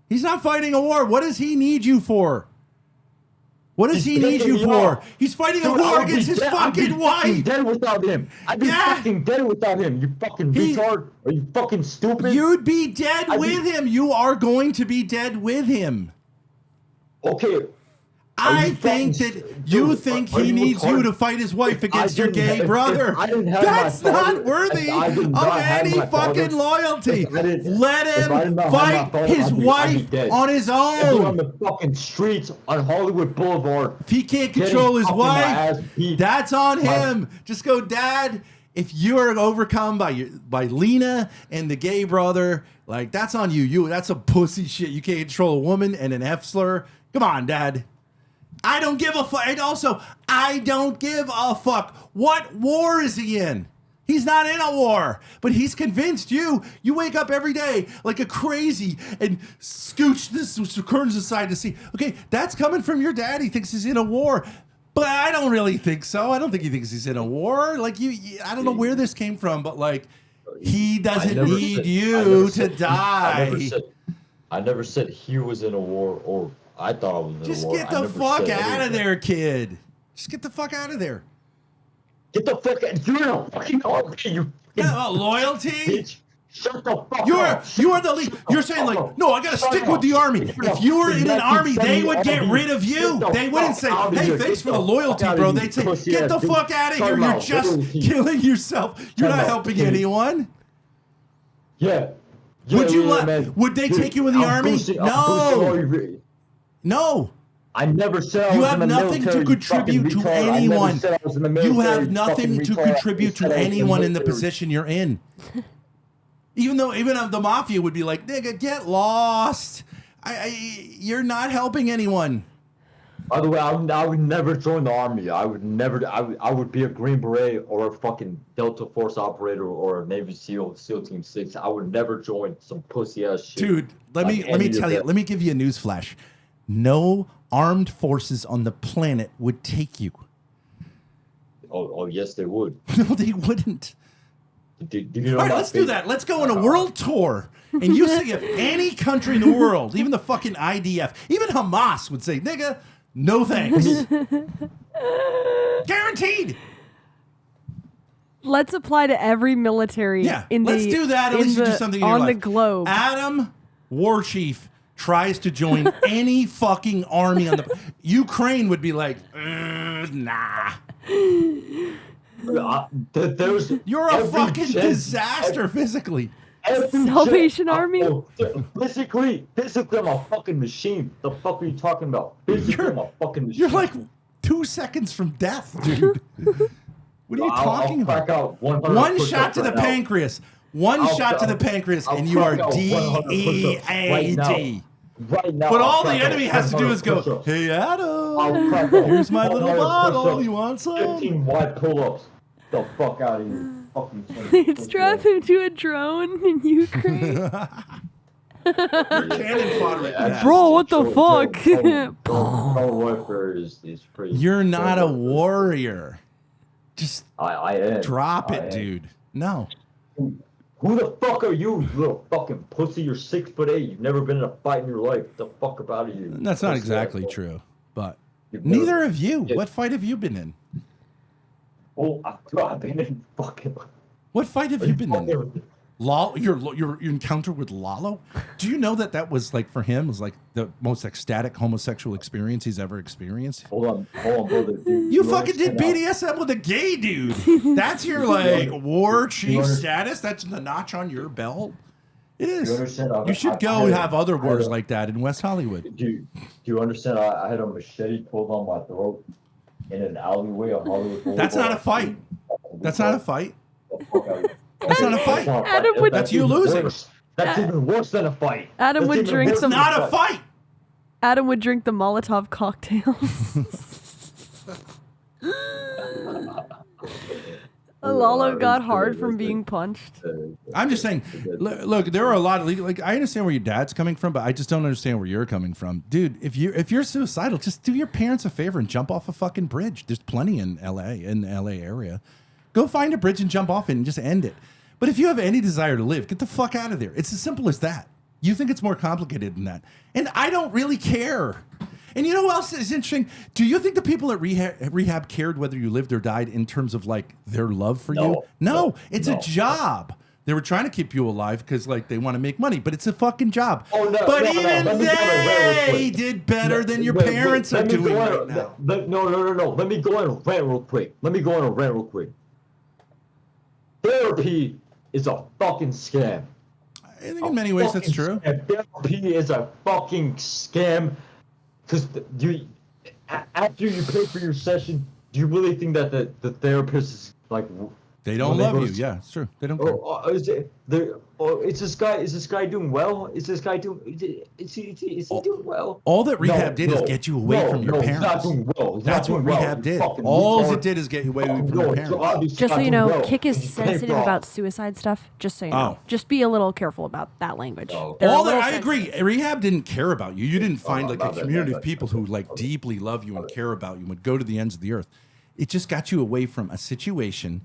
He's not fighting a war. What does he need you for? What does he He's need you picking me for? up. He's fighting a Dude, I war would be against his dead- I'd be fucking fucking wife. dead without him. I'd be Yeah. fucking dead without him. You fucking He- retard. Are you fucking stupid? You'd be dead I'd with be- him. You are going to be dead with him. Okay. I you think fucking that st- you dude, think are he you needs you retarded? to fight his wife If I against your didn't gay have- if brother. I didn't have my That's not father- worthy if I did of not have any my father- fucking loyalty. if I didn't- Let if I did him not have my fight father, his I'd be wife dead. on his I'd be on own. the fucking streets on Hollywood Boulevard. If he can't getting control his fucking my ass wife, beat. that's on My- him. Just go, Dad. If you are overcome by Lena and the gay brother, like that's on you. That's a pussy shit. You can't control a woman and an F slur. Come on, Dad. I don't give a fuck. And also, I don't give a fuck. What war is he in? He's not in a war, but he's convinced you. You wake up every day like a crazy and scooch this curtains aside to see. Okay, that's coming from your dad. He thinks he's in a war, but I don't really think so. I don't think he thinks he's in a war. Like I don't know where this came from, but like he doesn't never need said- you to I die. never said he was in a war or I thought I was in Just a war. get I the never fuck said out of anything. there, kid. Just get the fuck out of there. Get the fuck out. You're in a fucking army, you Yeah, loyalty. bitch. Shut the fuck You up. are the lead. You're saying like, no, I gotta stick with the army. If you were in an army, they would get rid of you. They wouldn't say, hey, thanks for the loyalty, bro. They'd say, get the fuck out of here. You're just killing yourself. You're not helping anyone. Yeah. Would you yeah, let? man. Would they Dude, take you in the I'm army? boosting all your- No. I never said I You was have in the nothing to military, you contribute fucking to retard. I never anyone. said I was in the You military, have fucking nothing to retard. I contribute said to I was in the anyone in the military. position you're in. Even the mafia would be like, nigga, get lost. You're not helping anyone. By the way, I would never join the army. I would never. I would be a Green Beret or a fucking Delta Force operator or a Navy SEAL, SEAL Team 6. I would never join some pussy ass shit. Dude, let me tell you. Let me give you a news flash. No armed forces on the planet would take you. Oh yes, they would. No, they wouldn't. Do you know All right, my let's do face- that. Let's go on a world tour. And you see if any country in the world, even the fucking IDF, even Hamas would say, nigga, no thanks. Guaranteed. Let's apply to every military. Yeah, in let's the, do that. At in least you do the- something in your on life. the globe. Adam, war chief, tries to join any fucking army on the... Ukraine would be like, nah. There's You're a every fucking gen- disaster physically. every Salvation gen- Army? Physically, I'm a fucking machine. The fuck are you talking about? Physically, I'm a fucking machine. You're like 2 seconds from death, dude. What are you talking I'll about? crack out 100 One push-ups shot to the right now. pancreas. One I'll- shot to the I'll- pancreas, I'll and you are crack out 100 push-ups right now. DEAD. Right now. But I'll all the crack out enemy has to do 100 is go, push-ups. hey, I'll Adam, crack out here's my little 100 bottle. push-ups, You want some? 15 wide pull-ups. The fuck out of here. Fucking They strap him to a drone in Ukraine. Cannon fodder at that. Bro, what the fuck? Drone warfare is pretty. You're not a drone warfare. warrior. Just I am. drop I it, am. dude. No. Who the fuck are you little fucking pussy? You're 6'8". You've never been in a fight in your life. Get the fuck up out of here. That's not Pussy exactly asshole. true. But You've never- neither have you. Yeah. What fight have you been in? Oh, I've been in fucking. What fight have Are you been in? fucking- Your encounter with Lalo? Do you know that was like for him was like the most ecstatic homosexual experience he's ever experienced? Hold on, brother. Dude, You fucking did understand BDSM with a gay dude. That's your like war chief under- status. That's the notch on your belt. It how- is. You understand? You should go and have other wars like that in West Hollywood. Do you understand? I had a machete pulled on my throat in an alleyway on Hollywood. That's not a fight. That's not a fight. That's not a fight. Adam would- That's you losing. That's even worse than a fight. Adam That's would even drink worse some- than Not a fight. Adam would drink the Molotov cocktails. Lalo got hard from being punched. I'm just saying, look, there are a lot of like I understand where your dad's coming from, but I just don't understand where you're coming from, dude. If you're suicidal, just do your parents a favor and jump off a fucking bridge. There's plenty in the LA area. Go find a bridge and jump off it and just end it. But if you have any desire to live, get the fuck out of there. It's as simple as that. You think it's more complicated than that, and I don't really care. And you know what else is interesting? Do you think the people at rehab cared whether you lived or died in terms of like their love for you? No, it's a job. They were trying to keep you alive because like they want to make money, but it's a fucking job. But even they did better than your parents are doing right now. No. Let me go on a rant real quick. Therapy is a fucking scam. I think in many ways that's true. Therapy is a fucking scam. Because after you pay for your session, do you really think that the therapist is like? They don't love you. Yeah, it's true. They don't care. Is this guy doing well? Is he doing well? All that rehab did is get you away from your parents. He's not doing well. That's what rehab did. All it did is get you away from your parents. Just so you know, Kick is sensitive about suicide stuff. Just so you know. Just be a little careful about that language. I agree. Rehab didn't care about you. You didn't find like a community of people who like deeply love you and care about you and would go to the ends of the earth. It just got you away from a situation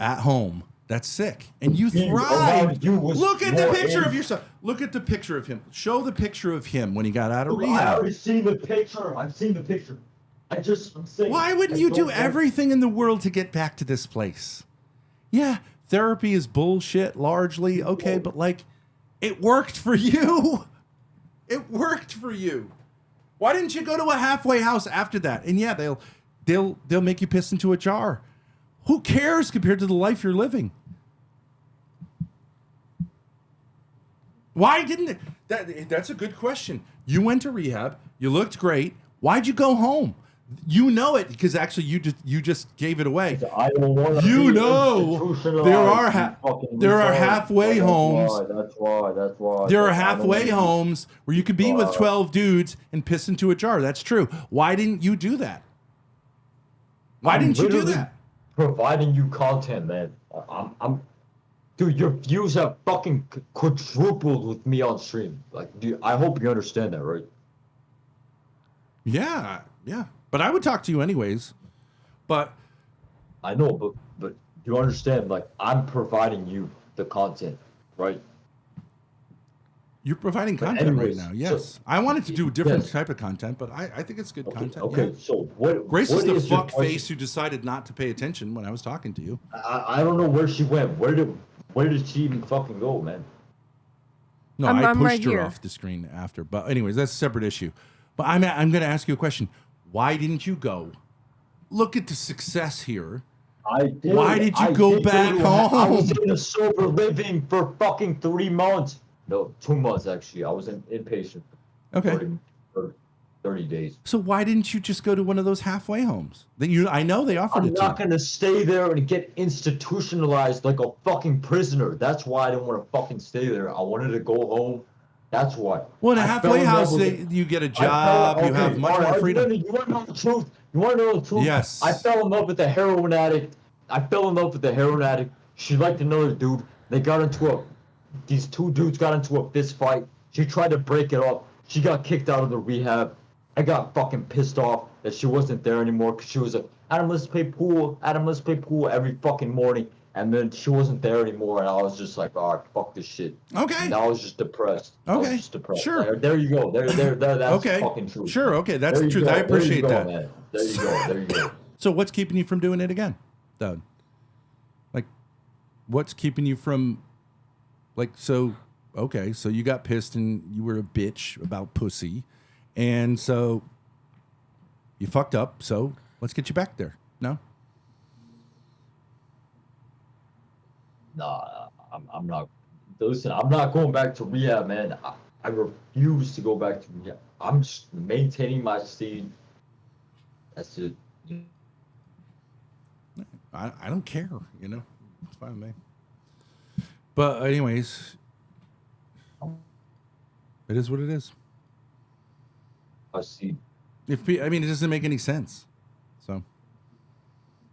at home that's sick, and you thrived. Look at the picture of yourself. Look at the picture of him. Show the picture of him when he got out of rehab. I already seen the picture. I've seen the picture. I'm saying. Why wouldn't you do everything in the world to get back to this place? Yeah, therapy is bullshit largely. Okay, but like, it worked for you. It worked for you. Why didn't you go to a halfway house after that? And yeah, they'll make you piss into a jar. Who cares compared to the life you're living? Why didn't it? That's a good question. You went to rehab. You looked great. Why'd you go home? You know it because actually you just gave it away. I don't want to there are halfway homes. That's why. There are halfway homes where you could be with 12 dudes and piss into a jar. That's true. Why didn't you do that? Why didn't you do that? Providing you content, man. Dude, your views have fucking quadrupled with me on stream. Like, dude, I hope you understand that, right? Yeah. But I would talk to you anyways. But I know, but you understand? Like, I'm providing you the content, right? You're providing content right now, yes. I wanted to do a different type of content, but I think it's good content. Okay, yeah. So what? Grace is the fuck face who decided not to pay attention when I was talking to you. I don't know where she went. Where did she even fucking go, man? No, I pushed her off the screen after. But anyways, that's a separate issue. But I'm going to ask you a question. Why didn't you go? Look at the success here. I did. Why did you go back home? I was in a sober living for fucking 3 months. No, 2 months actually. I was inpatient. Okay. For 30 days. So why didn't you just go to one of those halfway homes? I know they offered it to you. I'm not gonna stay there and get institutionalized like a fucking prisoner. That's why I didn't want to fucking stay there. I wanted to go home. That's why. Well, in a halfway house, you get a job. You have much more freedom. You want to know the truth? Yes. I fell in love with a heroin addict. She liked another dude. These two dudes got into a fist fight. She tried to break it up. She got kicked out of the rehab. I got fucking pissed off that she wasn't there anymore because she was like, Adam, let's play pool every fucking morning. And then she wasn't there anymore, and I was just like, all right, fuck this shit. Okay. And I was just depressed. Okay. Sure. There you go. That's fucking true. Sure, okay, that's the truth. I appreciate that. Man. There you go. So what's keeping you from doing it again, Doug? Like, what's keeping you from... Like, so you got pissed and you were a bitch about pussy. And so you fucked up. So let's get you back there. No? Nah, I'm not. Listen, I'm not going back to rehab, man. I refuse to go back to rehab. I'm just maintaining my seed. That's it. I don't care, It's fine with me. But anyways, it is what it is. I see. It doesn't make any sense. So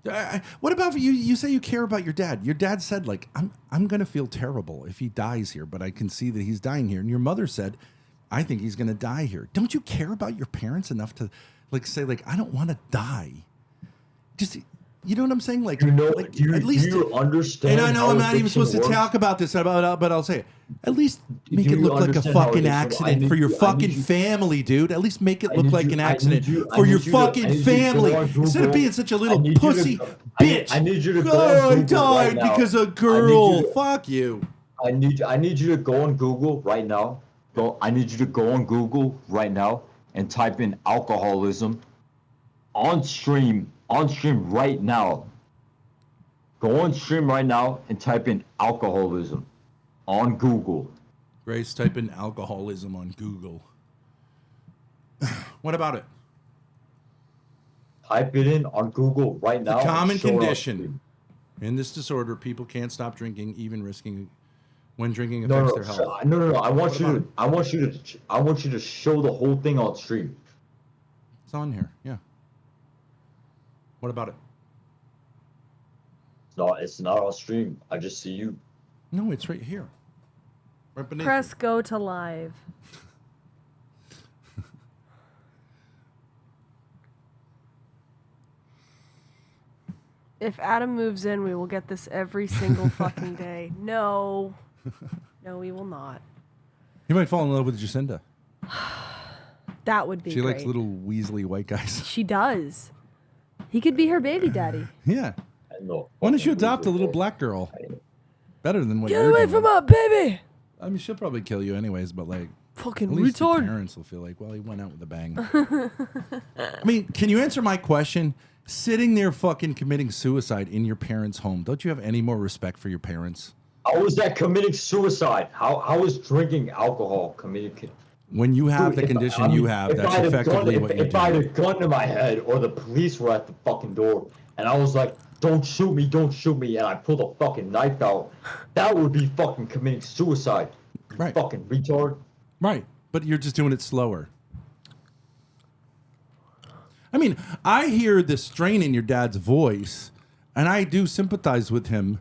What about you? You say you care about your dad. Your dad said, like, I'm gonna feel terrible if he dies here, but I can see that he's dying here. And your mother said, I think he's gonna die here. Don't you care about your parents enough to, like, say, like, I don't want to die? Just, you know what I'm saying? Like, You know, like do you understand? And I know I'm not even addiction supposed to works? talk about this, but I'll say it. At least make Do it you look like a understand how fucking addiction- I accident need for your you- I fucking need you- family, dude. At least make it I look need like you- an I need accident you- I for need your you to- fucking I need you to family. go on Instead of Google. being such a I little need you to pussy go- bitch. I need you to go Oh, on I Google right died now. because a I need girl. you to- Fuck you. I need you to go on Google right now. I need you to go on Google right now and type in alcoholism on stream right now. Go on stream right now and type in alcoholism on Google. Grace, type in alcoholism on Google. What about it? Type it in on Google right now. The common and show it on condition. stream. In this disorder, people can't stop drinking, even risking when drinking No, affects no, their health. no. I want What you about to. I want you to show the whole thing on stream. It's on here. Yeah. What about it? It's not on stream. I just see you. No, it's right here. Right beneath Press you. go to live. If Adam moves in, we will get this every single fucking day. No. No, we will not. He might fall in love with Jacinda. That would be She great. likes little Weasley white guys. She does. He could be her baby daddy. Yeah. I know. Why don't you adopt a little black girl? Better than what Get you're away doing. from my baby! I mean, she'll probably kill you anyways, but like, Fucking at least your retard. parents will feel like, well, he went out with a bang. I mean, can you answer my question? Sitting there fucking committing suicide in your parents' home, don't you have any more respect for your parents? How is that committing suicide? How is drinking alcohol committing? When you have the Dude, condition you have, that's effectively what you if I had do. a gun to my head or the police were at the fucking door and I was like, don't shoot me, and I pulled a fucking knife out, that would be fucking committing suicide. You Right. fucking retard. Right. But you're just doing it slower. I mean, I hear the strain in your dad's voice, and I do sympathize with him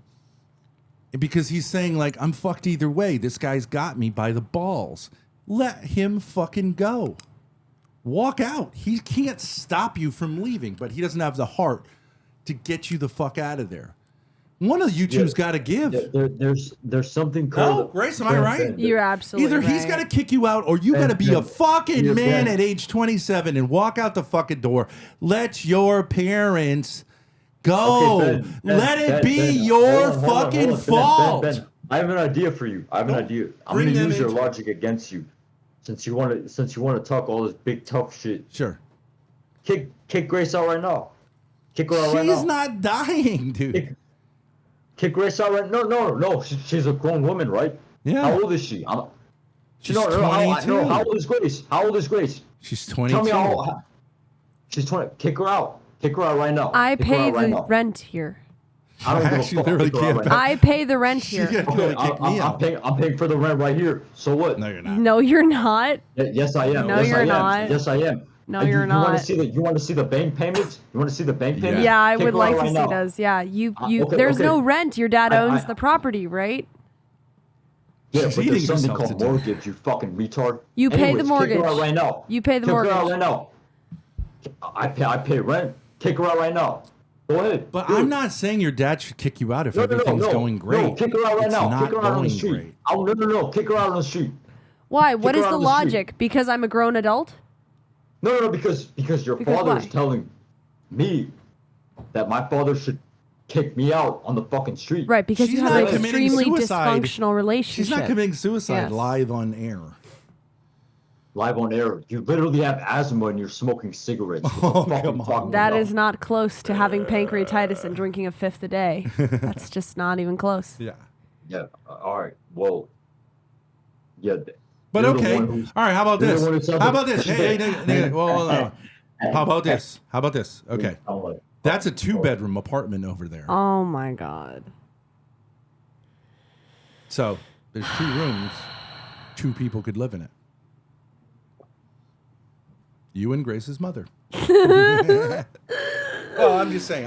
because he's saying, like, I'm fucked either way. This guy's got me by the balls. Let him fucking go. Walk out. He can't stop you from leaving, but he doesn't have the heart to get you the fuck out of there. One of you two's got to give. There's something No, called. Grace, am I right? You're absolutely Either right. he's got to kick you out or you got to be a fucking Yeah, man Ben. at age 27 and walk out the fucking door. Let your parents go. Okay, Ben, Let it Ben, be Ben, your hold on, fucking Ben, fault. Ben, I have an idea for you. I have an Don't idea. I'm bring gonna them use your into- logic against you, since you want to talk all this big tough shit. Sure. Kick Grace out right now. Kick her out right She's now. not dying, dude. Kick Grace out right. No. She's a grown woman, right? Yeah. How old is she? She's no, 22. how old is Grace? How old is Grace? She's 22. Tell me how. She's 20. Kick her out. Kick her out right now. I Kick her pay out right the now. rent here. I don't give a Actually, fuck. literally Kick her out can't right now. I pay the rent She here. can't Okay, really kick me out. I'm paying for the rent right here. So what? No, you're not. No, you're not. Yes, I am. No, yes, you're I am. not. Yes, I am. No, And you're you want not. to see the? You want to see the bank payments? You want to see the bank payments? Yeah, I Kick would her like out to right see now. those. Yeah, you. Okay, There's okay. no rent. Your dad I- owns the property, right? Yeah, She's but eating there's something herself to called death. mortgage. You fucking retard. You pay the Anyways, Kick her out mortgage. right now. You pay the Kick her out mortgage. right now. I pay rent. Kick her out right now. Go ahead. But Do it. I'm not saying your dad should kick you out if No, everything's going great. No, kick her out right It's now. not Kick her out on the going street. great. Oh, no. Kick her out on the street. Why? What her is out the on the street. logic? Because I'm a grown adult? No, because your Because father why? is telling me that my father should kick me out on the fucking street. Right, because She's you have not an committing extremely suicide. dysfunctional relationship. She's not committing suicide Yes. live on air. Live on air. You literally have asthma and you're smoking cigarettes. Oh, What the fuck are you come on. talking That about? is not close to having pancreatitis and drinking a fifth a day. That's just not even close. Yeah. Yeah. All right. Well. Yeah. But you're the okay. one who's- All right. How about you're the this? one who said How that- about this? Hey, well, how about this? How about this? Okay. I'm like, That's a 2-bedroom apartment over there. Oh my god. So there's 2 rooms. 2 people could live in it. You and Grace's mother. Well, I'm just saying.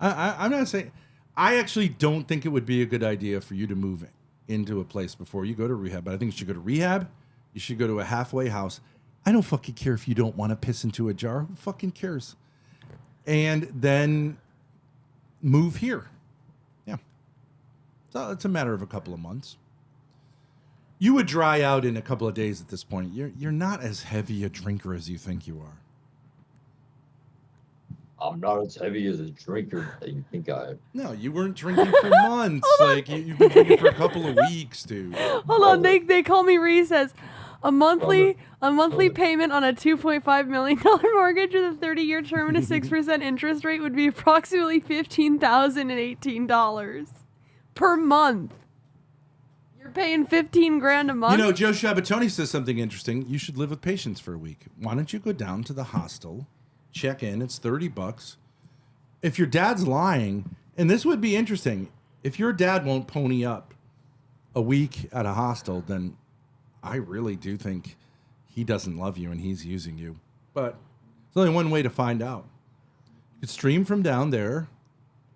I'm not saying. I actually don't think it would be a good idea for you to move into a place before you go to rehab. But I think you should go to rehab. You should go to a halfway house. I don't fucking care if you don't want to piss into a jar. Who fucking cares? And then move here. Yeah. So it's a matter of a couple of months. You would dry out in a couple of days at this point. You're not as heavy a drinker as you think you are. I'm not as heavy as a drinker that you think I am. No, you weren't drinking for months. Like you've been drinking for a couple of weeks, dude. Hold on, they call me Ree says a monthly payment on a $2.5 million mortgage with a 30-year term and a 6% interest rate would be approximately $15,018 per month. You're paying $15,000 a month. You know, Joe Shabatoni says something interesting. You should live with patients for a week. Why don't you go down to the hostel, check in? It's $30. If your dad's lying, and this would be interesting, if your dad won't pony up a week at a hostel, then I really do think he doesn't love you and he's using you. But there's only one way to find out. You could stream from down there,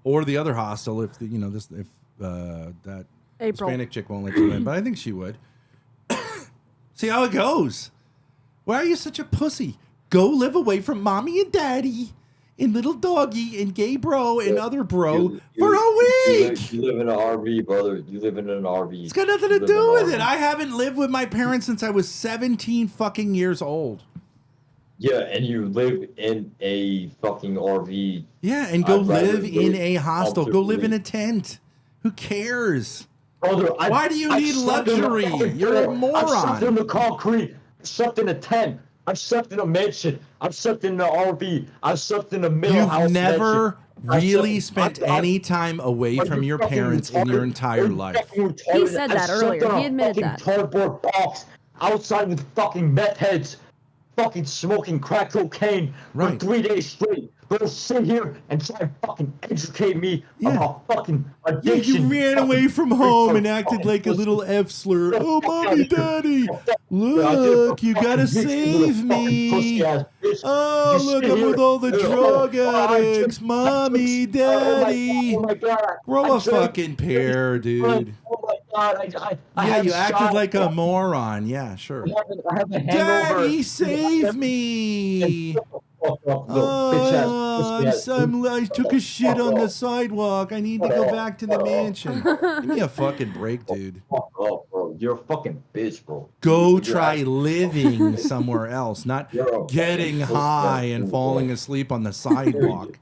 or the other hostel if that April. Hispanic chick won't let you in. But I think she would. See how it goes. Why are you such a pussy? Go live away from mommy and daddy and little doggy and gay bro and other bro for a week. You live in an RV, brother. You live in an RV. It's got nothing to do with it. I haven't lived with my parents since I was 17 fucking years old. Yeah, and you live in a fucking RV. Yeah, and go I'd rather live in a hostel. Go live in a comfortably. tent. Who cares? Brother, Why do you need slept in the luxury? fucking You're a tent. I've slept in moron. the concrete. I've slept in a tent. I've slept in a mansion. I've slept in an RV. I've slept in a middle house You've never mansion. really spent any time away from your parents in your entire life. He said that earlier. He admitted that. Cardboard box outside with fucking meth heads, fucking smoking crack cocaine Right. for 3 days straight. They'll sit here and try and fucking educate me about fucking Yeah, addiction. you ran away from home and acted like a little F slur. Oh, mommy, daddy, look, you gotta save me. Oh, look, I'm with all the drug addicts. Mommy, daddy. Oh my God. Grow a fucking pair, dude. Oh my God. I Yeah, had you a acted shot. like a moron. Yeah, sure. I have a hangover. Daddy, save me. I took a shit on the sidewalk. I need to go back to the mansion. Give me a fucking break, dude. Fuck up, bro. You're a fucking bitch, bro. Go You're try a- living somewhere else, not You're a getting fucking high pussy and ass falling dude, asleep on the sidewalk.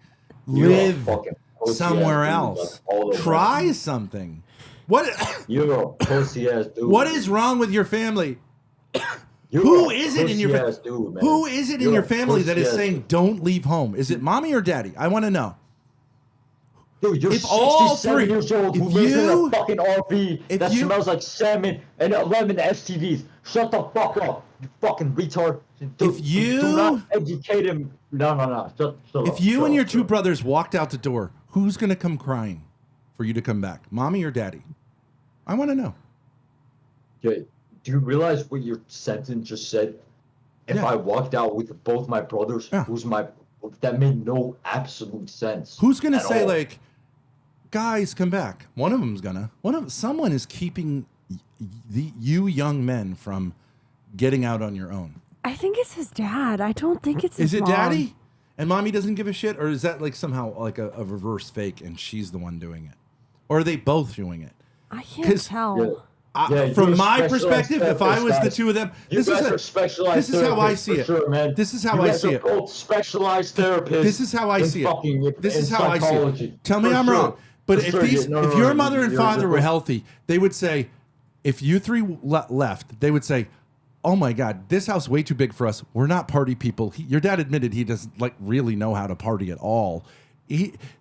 You're a Live fucking pussy ass somewhere dude, else. that's all that Try matters. something. What? You're a pussy ass dude. What is wrong with your family? You're Who a is it in your pussy fa- ass dude, man. Who is it in You're your a family that is pussy ass saying don't leave home? Is it mommy or daddy? I want to know. Dude, you're If 67 all three- years old who if lives in you- a fucking RV if that you- smells like salmon and 11 STDs. Shut the fuck up, you fucking retard. Do not educate him. No. Shut up. If you Shut and your up, two shut up. brothers walked out the door, who's going to come crying for you to come back? Mommy or daddy? I want to know. Okay, do you realize what your sentence just said? If Yeah. I walked out with both my brothers, Yeah. that made no absolute sense. Who's going to at say all. like, guys, come back? One of them's going to. Someone is keeping you young men from getting out on your own. I think it's his dad. I don't think it's his Is it mom. daddy? And mommy doesn't give a shit? Or is that like somehow like a reverse fake and she's the one doing it? Or are they both doing it? I can't 'Cause- tell. Yeah. Yeah, From you're my specialized perspective, if I was the therapist, two of them, You this guys is are specialized this is how I therapists, see for it. Sure, man. This is how You I guys see are it. both specialized therapists. This is how I in see it. fucking- This in is how I see psychology. it. Tell me For I'm sure. wrong. But For if sure. these, No, if no, your no, mother and you're- father were healthy, they would say, if you three left, they would say, "Oh my God, this house is way too big for us. We're not party people." Your dad admitted he doesn't like really know how to party at all.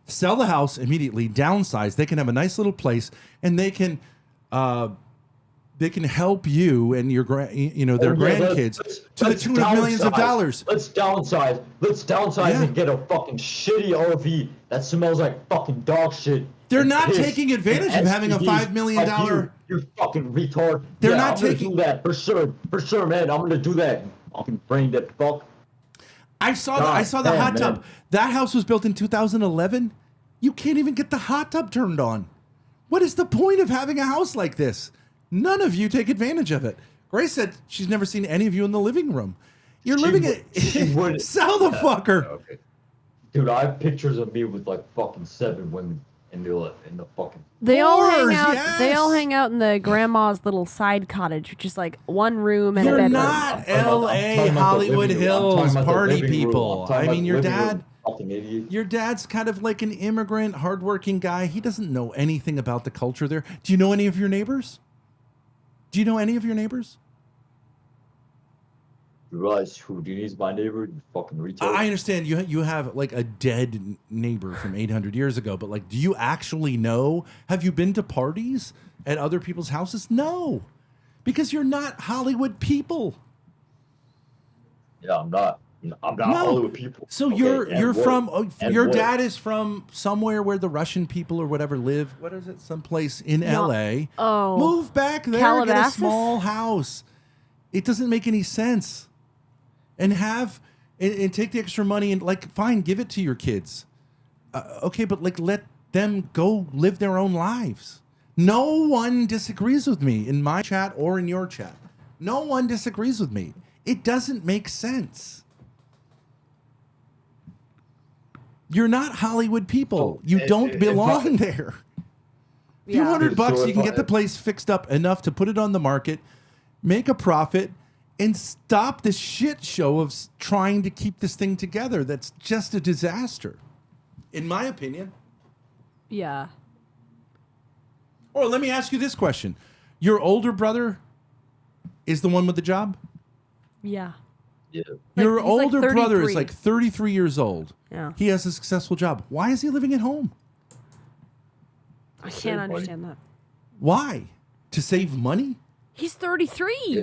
Sell the house immediately, downsize. They can have a nice little place, and they can help you and your their grandkids to the let's tune of millions of downsize. dollars. Let's downsize. Yeah. And get a fucking shitty RV that smells like fucking dog shit. They're and not piss taking advantage and of having a STDs $5 million like you fucking retard. They're Yeah, not I'm gonna taking- do that for sure, man. I'm gonna do that. Fucking brain dead fuck. I saw the hot damn, tub. man. That house was built in 2011. You can't even get the hot tub turned on. What is the point of having a house like this? None of you take advantage of it. Grace said she's never seen any of you in the living room. You're living it. She would Sell the fucker. Okay. Dude, I have pictures of me with like fucking 7 women in the fucking. They all hang Whores, out. yes. They all hang out in the grandma's little side cottage, which is like one room and a You're bedroom. not I'm L.A. talking about the Hollywood living room. I'm talking Hills about the party living room. people. I'm talking I about mean, the your living room. dad. Fucking idiot. Your dad's kind of like an immigrant, hardworking guy. He doesn't know anything about the culture there. Do you know any of your neighbors? Do you know any of your neighbors? You realize Houdini's my neighbor? You fucking retard. I understand you have like a dead neighbor from 800 years ago, but like, do you actually know? Have you been to parties at other people's houses? No, because you're not Hollywood people. Yeah, I'm not. I'm not Hollywood people. So Okay, you're and what? from And your what? dad is from somewhere where the Russian people or whatever live. What is it? Someplace in No. LA. Oh. Move back there, get a Calabasas? small house. It doesn't make any sense. And and take the extra money and like fine, give it to your kids. Okay, but like let them go live their own lives. No one disagrees with me in my chat or in your chat. No one disagrees with me. It doesn't make sense. You're not Hollywood people. You don't belong there. Yeah. $200, you can if get the place fixed up enough to put it on the market, make a profit, and stop this shit show of trying to keep this thing together. That's just a disaster, in my opinion. Yeah. Or let me ask you this question: your older brother is the one with the job. Yeah. Yeah. Your he's like older brother is 33. like 33 years old. Yeah. He has a successful job. Why is he living at home? I can't Save money. understand that. Why? To save money? He's 33. Yeah.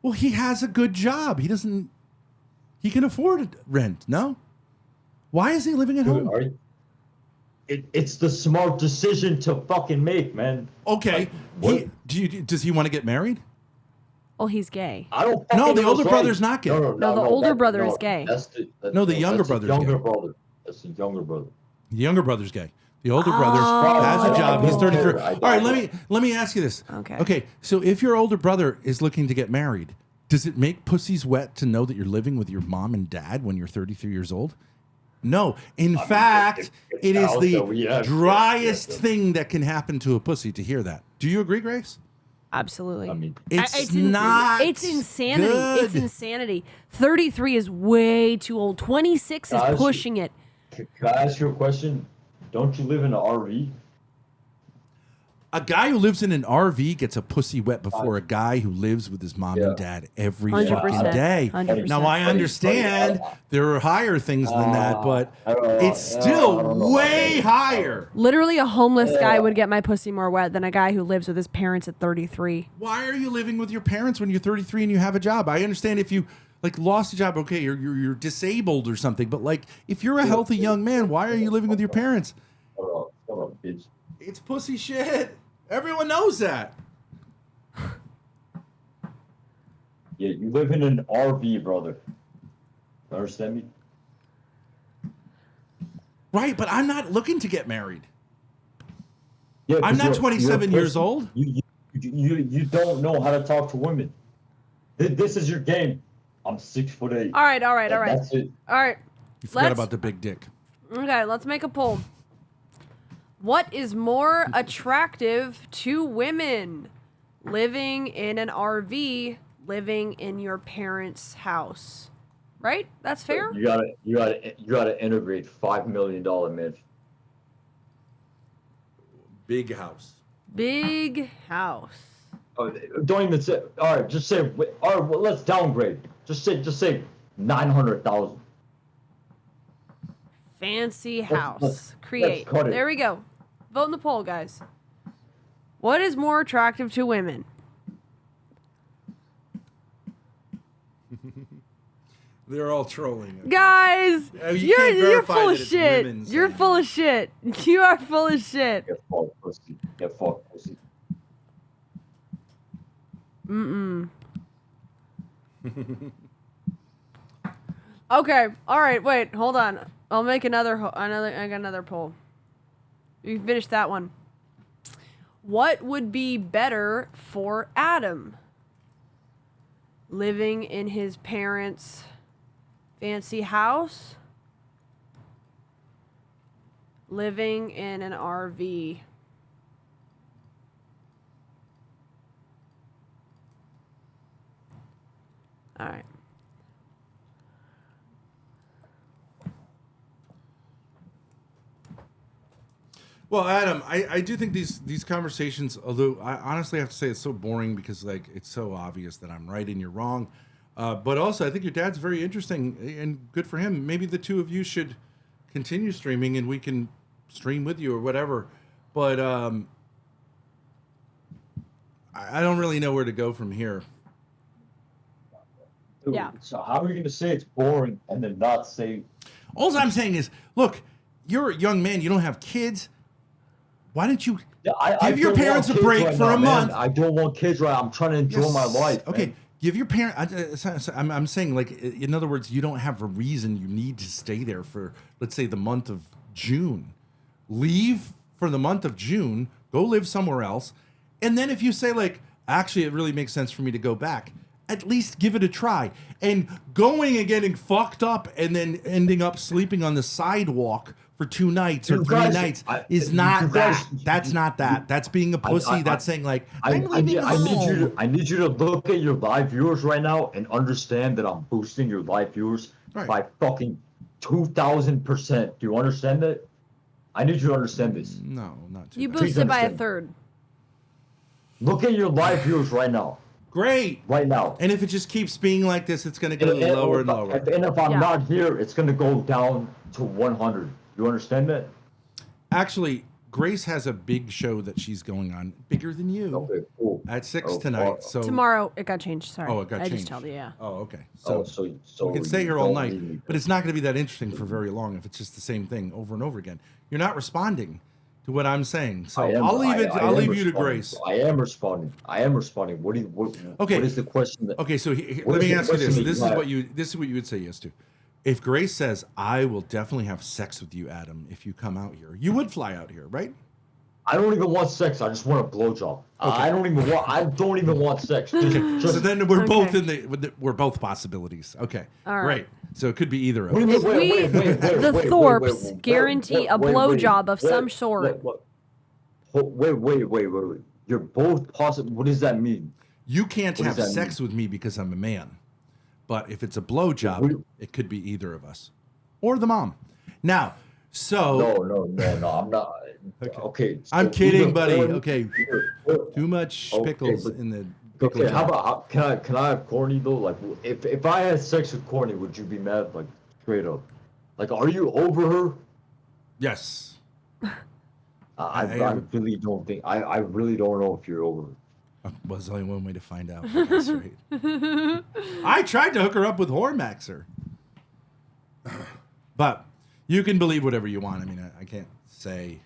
Well, he has a good job. He can afford rent, no? Why is he living at Dude, home? it's the smart decision to fucking make, man. Okay. Like, what? Does he want to get married? Oh, he's gay. I don't. No, fucking the know older what's brother's right. not gay. No, the older brother is gay. That's the younger that's brother's younger gay. brother. That's the younger brother. The younger brother's gay. The older brother Oh. has a job. He's I don't 33. care. All right, let me ask you this. Okay. Okay, so if your older brother is looking to get married, does it make pussies wet to know that you're living with your mom and dad when you're 33 years old? No. In fact, it is the driest thing that can happen to a pussy to hear that. Do you agree, Grace? Absolutely. I mean, It's not. It's insanity. good. It's insanity. 33 is way too old. 26 is Guys, pushing it. can I ask you a question? Don't you live in an RV? A guy who lives in an RV gets a pussy wet before a guy who lives with his mom and Yeah. dad every 100%. fucking day. 100%. Now, I understand there are higher things than that, but I don't know. it's Yeah, I still don't know. way higher. Literally, a homeless guy Yeah. would get my pussy more wet than a guy who lives with his parents at 33. Why are you living with your parents when you're 33 and you have a job? I understand if you like lost a job, okay, you're disabled or something, but like if you're a healthy young man, why are you living with your parents? Shut up, bitch. It's pussy shit. Everyone knows that. Yeah, you live in an RV, brother. You understand me? Right, but I'm not looking to get married. Yeah, I'm 'cause not you're- 27 you're a years person- old. You don't know how to talk to women. This is your game. I'm 6'8". All right. That's it. All right. You forgot Let's- about the big dick. Okay, let's make a poll. What is more attractive to women? Living in an RV, living in your parents' house. Right? That's fair? You gotta integrate $5 million man. Big house. Big house. Oh, don't even say. All right, just say. All right, well, let's downgrade. Just say 900,000. Fancy let's house. Create. cut it. There we go. Vote in the poll, guys. What is more attractive to women? They're all trolling. Guys, Oh, you you're can't verify full that of it's shit. women You're saying full that. of shit. You are full of shit. Get fucked, pussy. Get fucked, pussy. Okay. All right. Wait. Hold on. I'll make I got another poll. You can finish that one. What would be better for Adam? Living in his parents' fancy house? Living in an RV? All right. Well, Adam, I do think these conversations, although I honestly have to say it's so boring because like it's so obvious that I'm right and you're wrong. But also, I think your dad's very interesting and good for him. Maybe the two of you should continue streaming and we can stream with you or whatever. But I don't really know where to go from here. Dude, Yeah. So how are you gonna say it's boring and then not say? All I'm saying is, look, you're a young man. You don't have kids. Why don't you give your don't parents want a kids break right for now, a man. month? I don't want kids right. I'm trying to enjoy my life. Okay, man. give your parent. I'm saying, like, in other words, you don't have a reason you need to stay there for, let's say, the month of June. Leave for the month of June. Go live somewhere else, and then if you say, like, actually, it really makes sense for me to go back, at least give it a try. And going and getting fucked up and then ending up sleeping on the sidewalk for 2 nights or You 3 guys- nights I- is you not guys- that. That's not that. That's being a pussy. That's saying, like, I I'm leaving home. I need you to look at your live viewers right now and understand that I'm boosting your live viewers Right. by fucking 2,000%. Do you understand that? I need you to understand this. No, not too You bad. boosted by a understand. third. Look at your live viewers right now. Great. Right now. And if it just keeps being like this, it's going to go lower and lower. And if I'm Yeah. not here, it's going to go down to 100. You understand that? Actually, Grace has a big show that she's going on, bigger than you, Okay, cool. at 6 Oh, tonight. So Tomorrow it got changed. Sorry. Oh, it got I changed. just told you, yeah. Oh, okay. So, So we can stay you here all don't night, need me. but it's not going to be that interesting for very long if it's just the same thing over and over again. You're not responding to what I'm saying, so I'll leave it. I'll leave you to Grace. I am responding. What do you? Okay. What is the question? Okay, so What let is me the ask you this. question that This you is have? what you would say yes to. If Grace says, "I will definitely have sex with you, Adam, if you come out here," you would fly out here, right? I don't even want sex. I just want a blowjob. Okay. I don't even want sex. Just, So then we're both Okay. in we're both possibilities. Okay, All right. great. So it could be either of What do us. you mean? If the Thorps guarantee a blowjob of some sort. Wait. You're both possible. What does that mean? You can't What have does that sex with me because I'm a man, but if it's a blowjob, What- it could be either of us or the mom. Now, so No. I'm not. Okay. I'm so kidding, either buddy. one- Okay, too much Okay, pickles but- in the. pickle Okay, how jar. about can I have Courtney though? Like, if I had sex with Courtney, would you be mad? Like, straight up. Like, are you over her? Yes. I am. really don't think. I really don't know if you're over her. Well, there's only one way to find out. That's right. I tried to hook her up with Hormaxer. But you can believe whatever you want. I mean, I can't say.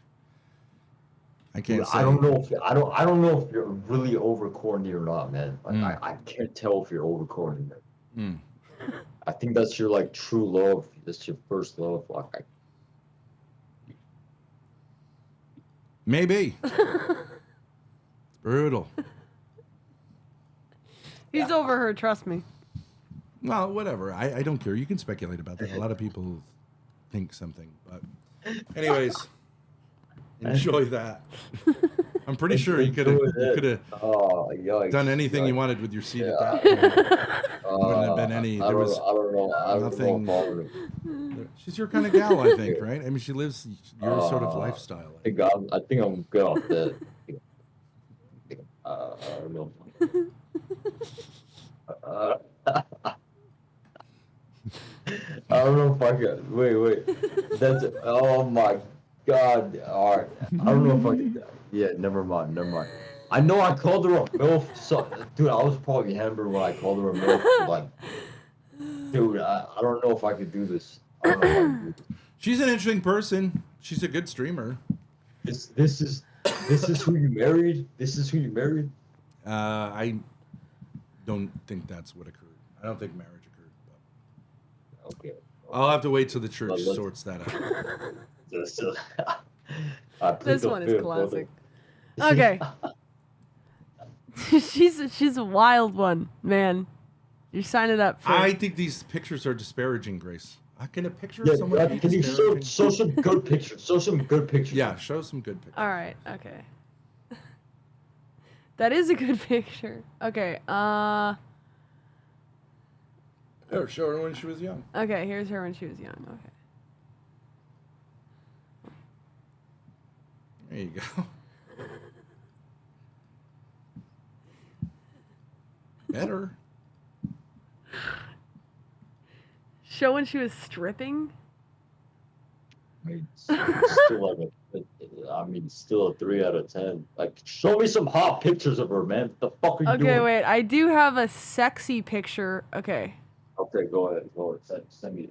I can't say. I don't know if I don't know if you're really over Courtney or not, man. Like, Mm. I can't tell if you're over Courtney, man. Mm. I think that's your like true love. That's your first love. Like, Maybe. Brutal. He's over her, trust me. Well, whatever. I don't care. You can speculate about that. A lot of people think something. But anyways, enjoy that. I'm pretty sure you could have oh, yikes, done anything you yikes. wanted with your seat Yeah. at that point. Wouldn't have been any. I There was don't know. I don't nothing- know if I would- She's your kind of gal, I think, right? I mean, she lives your sort of lifestyle. I think I'm good off that. I don't know. I don't know if I could. Wait. That's oh my god. All right. I don't know if I could. Yeah, never mind. I know I called her a MILF. So, dude, I was probably hammered when I called her a MILF. Like, dude, I don't know if I could do this. I don't know if I could do this. She's an interesting person. She's a good streamer. This is who you married. This is who you married. I don't think that's what occurred. I don't think marriage occurred. But Okay. I'll have to wait till the church Well, let's- sorts that out. I plead This the one is fifth, classic. brother. Okay. she's a wild one, man. You're signing up for. I think these pictures are disparaging, Grace. Can a picture Yeah, of someone Brad, be can you disparaging? show some good pictures? Show some good pictures. Yeah, show some good pictures. All right. Okay. That is a good picture. Okay. Or show her when she was young. Okay. Here's her when she was young. Okay. There you go. Better. Show when she was stripping. I mean, still like still a 3 out of 10. Like, show me some hot pictures of her, man. What the fuck are you doing? Okay, wait. I do have a sexy picture. Okay. Okay, go ahead. Send me.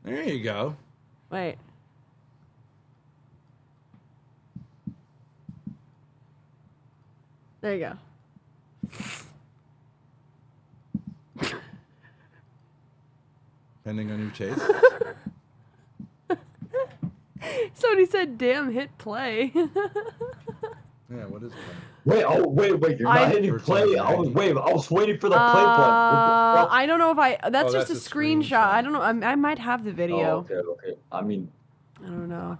There you go. Wait. There you go. Depending on your taste. Somebody said, "Damn, hit play." Yeah, what is it? Wait, you're not hitting Or play. I was 1090. waiting for the play button. What the fuck? I don't know if that's Oh, just that's a a screenshot. screenshot. I don't know. I might have the video. Oh, okay. I don't know.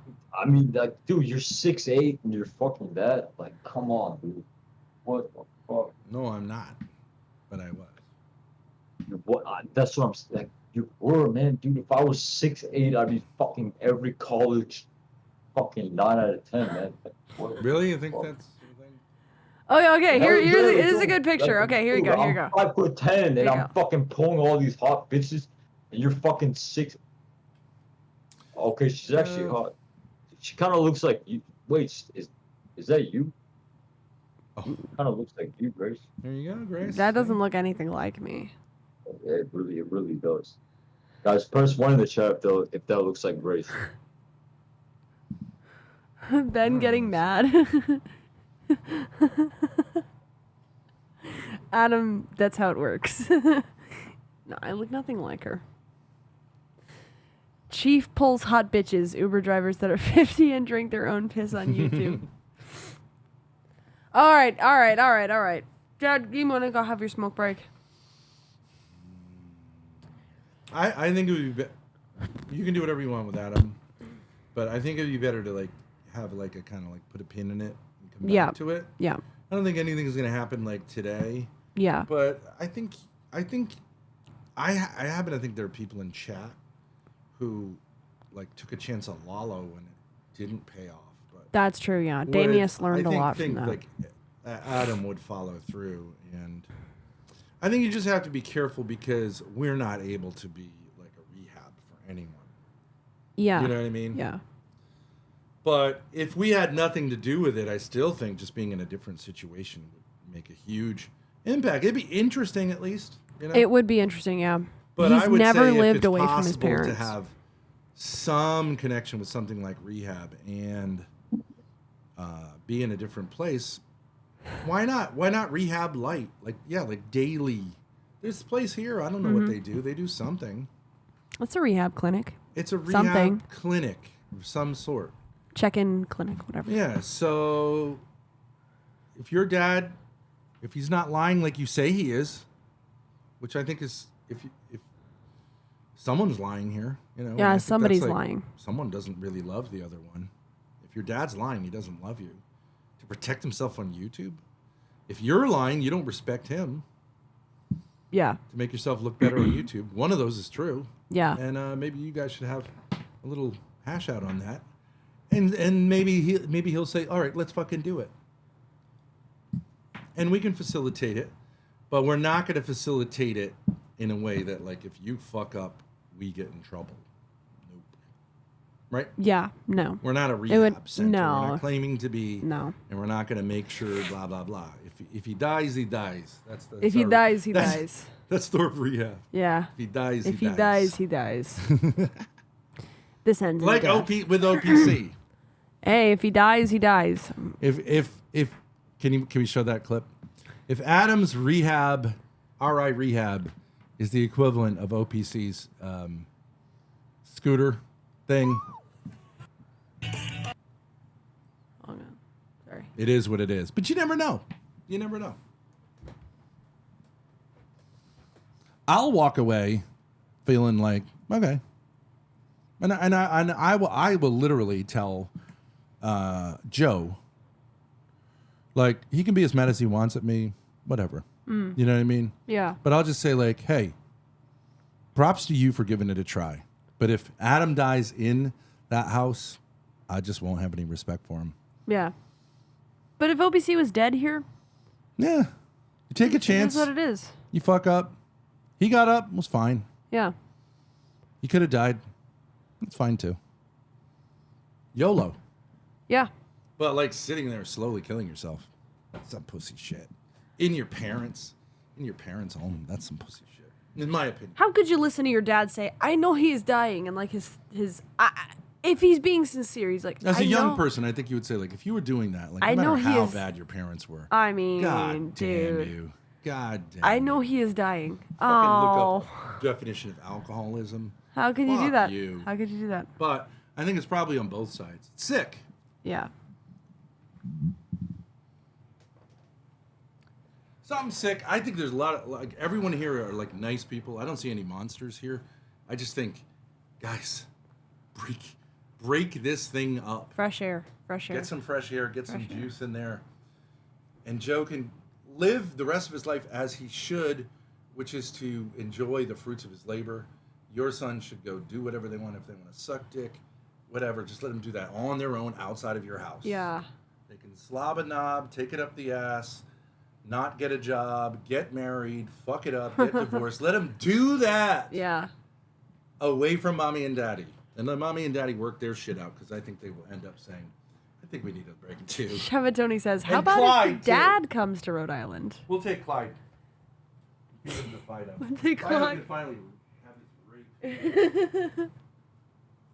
like, dude, you're 6'8" and you're fucking that. Like, come on, dude. What the fuck? No, I'm not. But I was. That's what I'm saying. Like, you were, man, dude. If I was 6'8", I'd be fucking every college fucking 9 out of 10, man. Like, what? Really? You think Fuck. that's your thing? Oh, okay. Hell Here's yeah, it is a dude. good picture. Like, Okay, here you dude, go. Here you go. I'm 5'10", There and you I'm fucking pulling all these hot bitches, and you're fucking 6. Okay, she's actually hot. She kind of looks like you. Wait, is that you? Oh, Kind of looks like you, Grace. there you go, Grace. That doesn't look anything like me. Yeah, it really does. Guys, press 1 in the chat if that looks like Grace. Ben getting mad. Adam, that's how it works. No, I look nothing like her. Chief pulls hot bitches, Uber drivers that are 50 and drink their own piss on YouTube. All right. Dad, you want to go have your smoke break? I think it would be. You can do whatever you want with Adam, but I think it'd be better to like have like a kind of like put a pin in it and come back to it. Yeah. I don't think anything's gonna happen like today, Yeah. but I happen to think there are people in chat who like took a chance on Lalo when it didn't pay off. But That's true, yeah. Damius learned a lot from that. Like Adam would follow through, and I think you just have to be careful because we're not able to be like a rehab for anyone. Yeah. You know what I mean? Yeah. But if we had nothing to do with it, I still think just being in a different situation would make a huge impact. It'd be interesting, at least. You know? It would be interesting, yeah. But He's I would never say lived if it's away from his possible parents. to have some connection with something like rehab and be in a different place, why not? Why not rehab light? Like daily. There's a place here. I don't know what they do. They do something. It's a rehab clinic. It's a rehab Something. clinic of some sort. Check-in clinic, whatever. Yeah. So if your dad, if he's not lying like you say he is, which I think is if someone's lying here, you know. and I Yeah, think somebody's that's, like, lying. Someone doesn't really love the other one. If your dad's lying, he doesn't love you. To protect himself on YouTube. If you're lying, you don't respect him. Yeah. To make yourself look better on YouTube. One of those is true. Yeah. And maybe you guys should have a little hash out on that. And maybe he'll say, all right, let's fucking do it. And we can facilitate it, but we're not going to facilitate it in a way that, like, if you fuck up, we get in trouble. Nope. Right? Yeah. No. We're not a rehab center. no. We're not claiming to be. No. And we're not going to make sure, blah, blah, blah. If he dies, he dies. If he dies, he that's- dies. That's Thorp Rehab. Yeah. If he dies, If he he dies, he dies. This ends in Like death. with OPC. Hey, if he dies, he dies. If can we show that clip? If Adam's rehab, RI rehab, is the equivalent of OPC's scooter thing. Oh no, sorry. It is what it is. But you never know. You never know. I'll walk away feeling like, okay. And I will literally tell Joe, like, he can be as mad as he wants at me, whatever. You know what I mean? Yeah. But I'll just say, like, hey, props to you for giving it a try. But if Adam dies in that house, I just won't have any respect for him. Yeah. But if OPC was dead here, Yeah. You take a chance. that's what it is. You fuck up. He got up, was fine. Yeah. He could have died. That's fine too. YOLO. Yeah. But like sitting there slowly killing yourself, that's some pussy shit. In your parents' home, that's some pussy shit. In my opinion. How could you listen to your dad say, "I know he is dying," and like if he's being sincere, he's like, As a "I young know- person, I think you would say, like, if you were doing that, like, I no know matter he how is- bad your parents were. I mean, God damn dude. you. God damn I you. know he is dying. Fucking Oh, look up definition of alcoholism. how could you do Fuck that? you. How could you do that? But I think it's probably on both sides. It's sick. Yeah. Something sick. I think there's a lot of, like, everyone here are like nice people. I don't see any monsters here. I just think, guys, break this thing up. Fresh air. Fresh air. Get some fresh air, get some Fresh air. juice in there. And Joe can live the rest of his life as he should, which is to enjoy the fruits of his labor. Your son should go do whatever they want. If they want to suck dick, whatever, just let them do that on their own outside of your house. Yeah. They can slob a knob, take it up the ass, not get a job, get married, fuck it up, get divorced. Let them do that Yeah. away from mommy and daddy. And let mommy and daddy work their shit out, because I think they will end up saying, I think we need a break too. Tony says, "How And about Clyde, if dad comes to Rhode Island?" We'll take Clyde. Give him the fight up. Take Clyde. Finally have his rape.